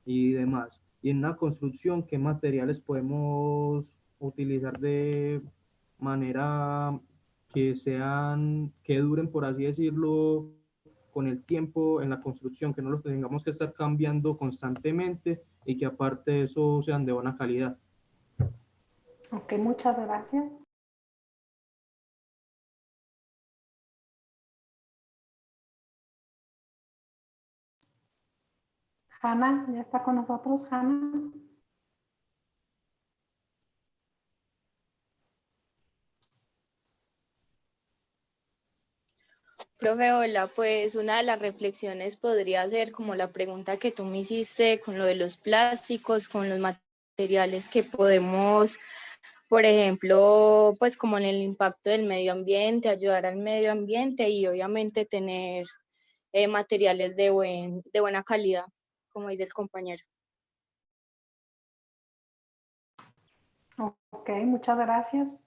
y demás. Y en una construcción, qué materiales podemos utilizar de manera que duren, por así decirlo, con el tiempo en la construcción, que no los tengamos que estar cambiando constantemente y que aparte de eso sean de buena calidad. Ok, muchas gracias. Hanna, ¿ya está con nosotros, Hanna? Profe, hola, pues una de las reflexiones podría ser como la pregunta que tú me hiciste con lo de los plásticos, con los materiales que podemos, por ejemplo, pues como en el impacto del medio ambiente, ayudar al medio ambiente y obviamente tener materiales de buena calidad, como dice el compañero. Ok, muchas gracias.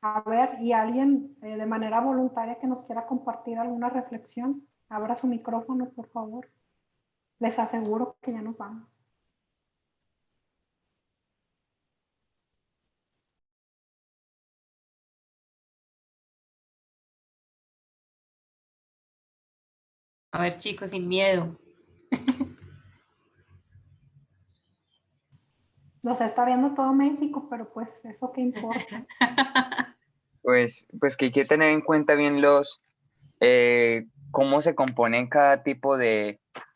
A ver, ¿y alguien de manera voluntaria que nos quiera compartir alguna reflexión? Abra su micrófono, por favor. Les aseguro que ya nos vamos. A ver, chicos, sin miedo. Los está viendo todo México, pero pues eso qué importa. Pues que hay que tener en cuenta bien cómo se componen cada tipo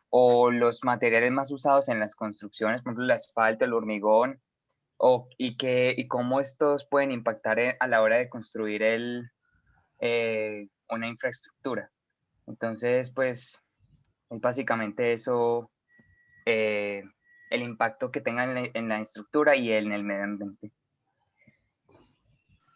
o los materiales más usados en las construcciones, por ejemplo, el asfalto, el hormigón, y cómo estos pueden impactar a la hora de construir una infraestructura. Entonces, pues, es básicamente eso, el impacto que tengan en la estructura y en el medio ambiente.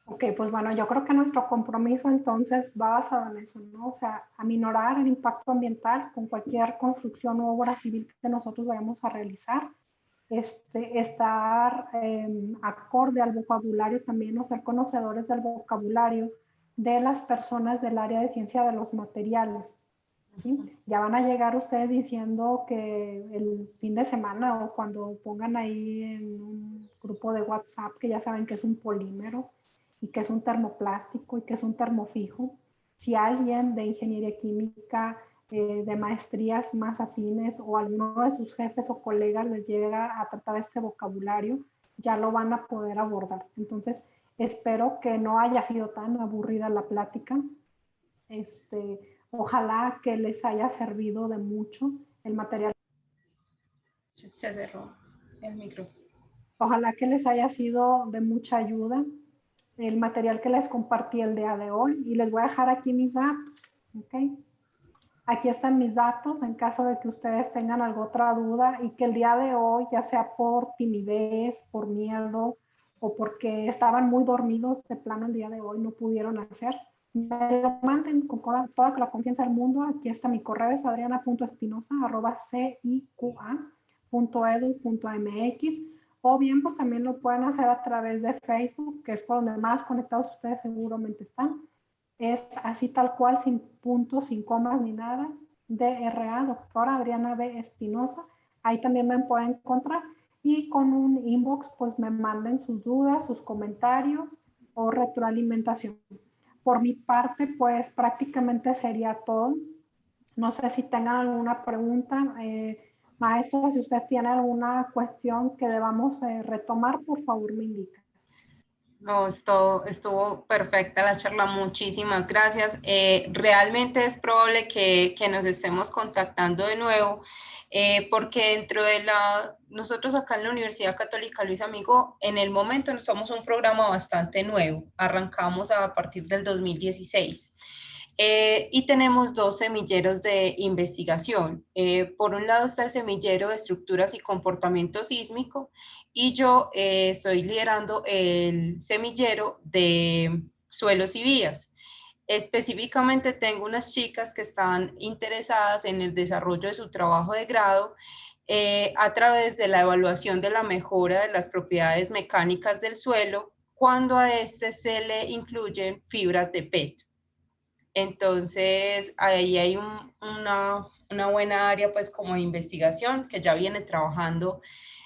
Ok, pues bueno, yo creo que nuestro compromiso entonces va basado en eso, ¿no? O sea, aminorar el impacto ambiental con cualquier construcción u obra civil que nosotros vayamos a realizar. Estar acorde al vocabulario también, o ser conocedores del vocabulario de las personas del área de ciencia de los materiales. ¿Sí? Ya van a llegar ustedes diciendo que el fin de semana o cuando pongan ahí en un grupo de WhatsApp que ya saben que es un polímero y que es un termoplástico y que es un termofijo. Si alguien de ingeniería química, de maestrías más afines o alguno de sus jefes o colegas les llega a tratar este vocabulario, ya lo van a poder abordar. Entonces, espero que no haya sido tan aburrida la plática. Ojalá que les haya servido de mucho el material. Se cerró el micrófono. Ojalá que les haya sido de mucha ayuda el material que les compartí el día de hoy y les voy a dejar aquí mis datos. ¿Okay? Aquí están mis datos en caso de que ustedes tengan alguna otra duda y que el día de hoy, ya sea por timidez, por miedo o porque estaban muy dormidos de plano el día de hoy, no pudieron hacer, me lo manden con toda la confianza del mundo. Aquí está mi correo, es adriana.espinosa@ciqa.edu.mx, o bien pues también lo pueden hacer a través de Facebook, que es por donde más conectados ustedes seguramente están. Es así tal cual, sin puntos, sin comas ni nada. DRA, doctora Adriana B. Espinosa. Ahí también me pueden encontrar y con un inbox pues me manden sus dudas, sus comentarios o retroalimentación. Por mi parte pues prácticamente sería todo. No sé si tengan alguna pregunta. Maestro, si usted tiene alguna cuestión que debamos retomar, por favor me indica. No, estuvo perfecta la charla, muchísimas gracias. Realmente es probable que nos estemos contactando de nuevo, porque dentro de nosotros acá en la Universidad Católica Luis Amigo, en el momento somos un programa bastante nuevo, arrancamos a partir del 2016. Y tenemos 2 semilleros de investigación. Por un lado está el semillero de estructuras y comportamiento sísmico y yo estoy liderando el semillero de suelos y vías. Específicamente tengo unas chicas que están interesadas en el desarrollo de su trabajo de grado a través de la evaluación de la mejora de las propiedades mecánicas del suelo cuando a este se le incluyen fibras de PET. Entonces, ahí hay una buena área, pues, como de investigación que ya viene trabajando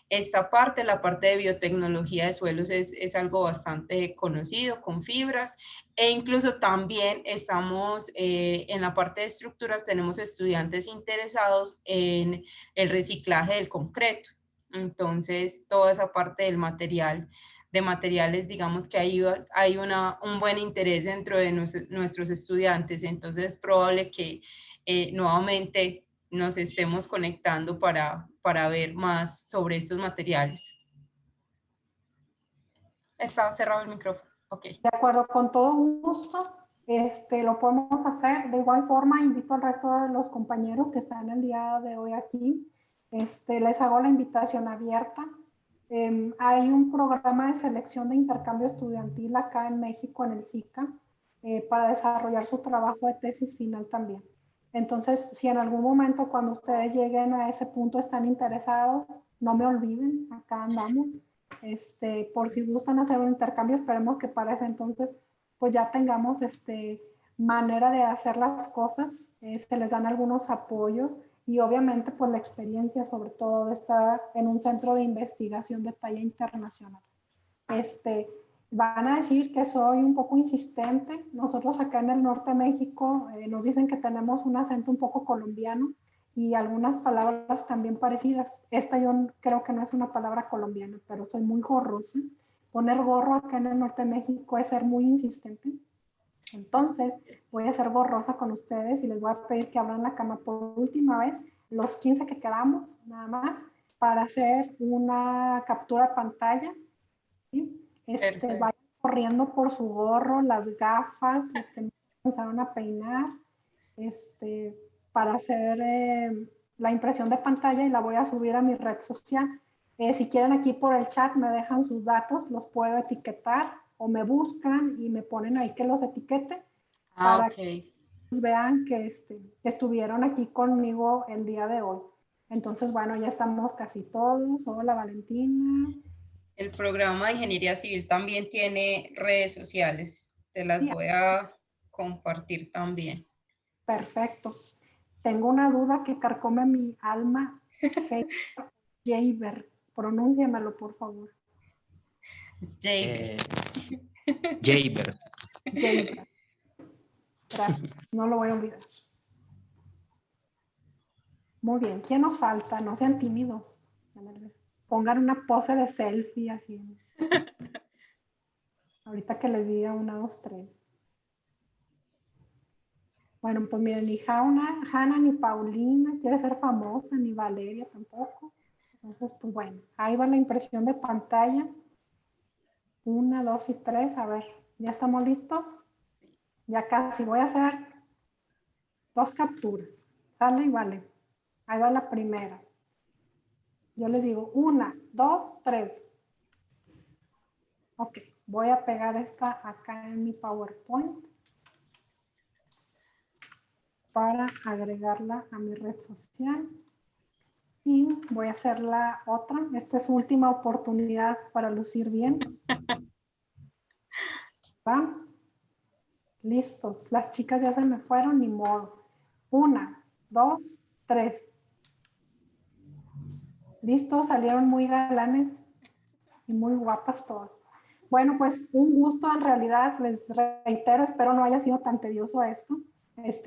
esta parte. La parte de biotecnología de suelos es algo bastante conocido, con fibras, e incluso también estamos en la parte de estructuras, tenemos estudiantes interesados en el reciclaje del concreto. Entonces, toda esa parte del material, de materiales, digamos que hay un buen interés dentro de nuestros estudiantes, entonces es probable que nuevamente nos estemos conectando para ver más sobre estos materiales. Estaba cerrado el micrófono. Ok. De acuerdo, con todo gusto, lo podemos hacer. De igual forma, invito al resto de los compañeros que están el día de hoy aquí. Les hago la invitación abierta. Hay un programa de selección de intercambio estudiantil acá en México, en el SICA, para desarrollar su trabajo de tesis final también. Entonces, si en algún momento cuando ustedes lleguen a ese punto están interesados, no me olviden, acá andamos. Por si gustan hacer un intercambio, esperemos que para ese entonces pues ya tengamos manera de hacer las cosas, se les dan algunos apoyos y obviamente pues la experiencia sobre todo de estar en un centro de investigación de talla internacional. Van a decir que soy un poco insistente. Nosotros acá en el norte de México nos dicen que tenemos un acento un poco colombiano y algunas palabras también parecidas. Esta yo creo que no es una palabra colombiana, pero soy muy gorrosa. Poner gorro acá en el norte de México es ser muy insistente. Entonces voy a ser gorrosa con ustedes y les voy a pedir que abran la cámara por última vez, los 15 que quedamos, nada más, para hacer una captura de pantalla. ¿Sí? Vayan corriendo por su gorro, las gafas, los que no empezaron a peinar, para hacer la impresión de pantalla y la voy a subir a mi red social. Si quieren aquí por el chat me dejan sus datos, los puedo etiquetar o me buscan y me ponen ahí que los etiquete para que vean que estuvieron aquí conmigo el día de hoy. Entonces, bueno, ya estamos casi todos. Hola, Valentina. El programa de Ingeniería Civil también tiene redes sociales. Te las voy a compartir también. Perfecto. Tengo una duda que carcome mi alma. Jaber, pronúnciamelo, por favor. Jaber. Jaber. Jaber. Gracias. No lo voy a olvidar. Muy bien. ¿Quién nos falta? No sean tímidos. Pongan una pose de selfie así. Ahorita que les diga 1, 2, 3. Bueno, pues miren, ni Hanna ni Paulina quiere ser famosa, ni Valeria tampoco. Entonces, pues bueno, ahí va la impresión de pantalla. 1, 2 y 3. A ver, ¿ya estamos listos? Ya casi. Voy a hacer 2 capturas. ¿Sale? Y vale. Ahí va la primera. Yo les digo 1, 2, 3. Ok, voy a pegar esta acá en mi PowerPoint para agregarla a mi red social. Y voy a hacer la otra. Esta es su última oportunidad para lucir bien. ¿Va? Listos. Las chicas ya se me fueron, ni modo. 1, 2, 3. Listo, salieron muy galanes y muy guapas todas. Bueno, pues un gusto en realidad, les reitero, espero no haya sido tan tedioso esto.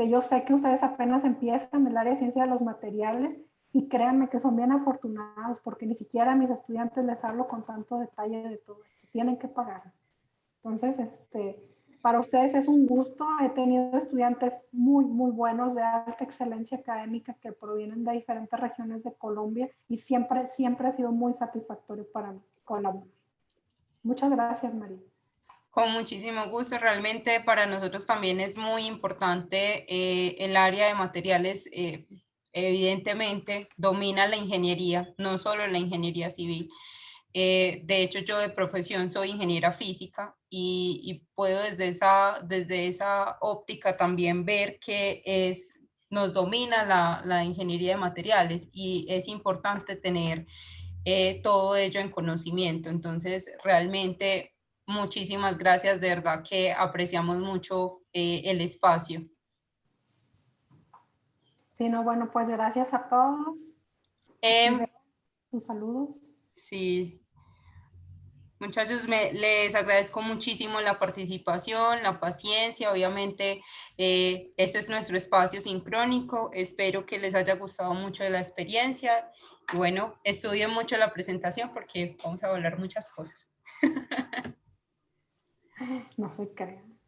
Yo sé que ustedes apenas empiezan en el área de ciencia de los materiales y créanme que son bien afortunados porque ni siquiera a mis estudiantes les hablo con tanto detalle de todo. Tienen que pagar. Entonces, para ustedes es un gusto. He tenido estudiantes muy, muy buenos de alta excelencia académica que provienen de diferentes regiones de Colombia y siempre, siempre ha sido muy satisfactorio para mí colaborar. Muchas gracias, María. Con muchísimo gusto, realmente para nosotros también es muy importante el área de materiales, evidentemente domina la ingeniería, no solo la ingeniería civil. De hecho, yo de profesión soy ingeniera física y puedo desde esa óptica también ver que nos domina la ingeniería de materiales y es importante tener todo ello en conocimiento. Entonces, realmente, muchísimas gracias, de verdad que apreciamos mucho el espacio. Sí, no, bueno, pues gracias a todos. Sus saludos. Sí. Muchachos, les agradezco muchísimo la participación, la paciencia. Obviamente, este es nuestro espacio sincrónico. Espero que les haya gustado mucho de la experiencia. Y bueno, estudien mucho la presentación porque vamos a hablar muchas cosas. No se crean.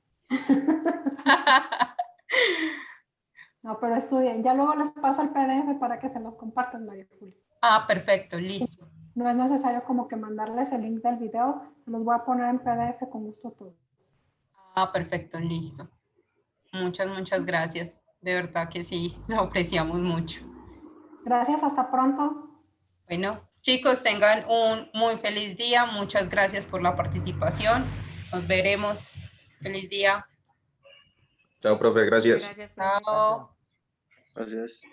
No, pero estudien. Ya luego les paso el PDF para que se los compartan, María Julia. Ah, perfecto, listo. No es necesario como que mandarles el link del video. Los voy a poner en PDF con gusto todo. Ah, perfecto, listo. Muchas gracias. De verdad que sí, lo apreciamos mucho. Gracias, hasta pronto. Bueno, chicos, tengan un muy feliz día. Muchas gracias por la participación. Nos veremos. Feliz día. Chao, profe, gracias. Gracias, chao. Gracias.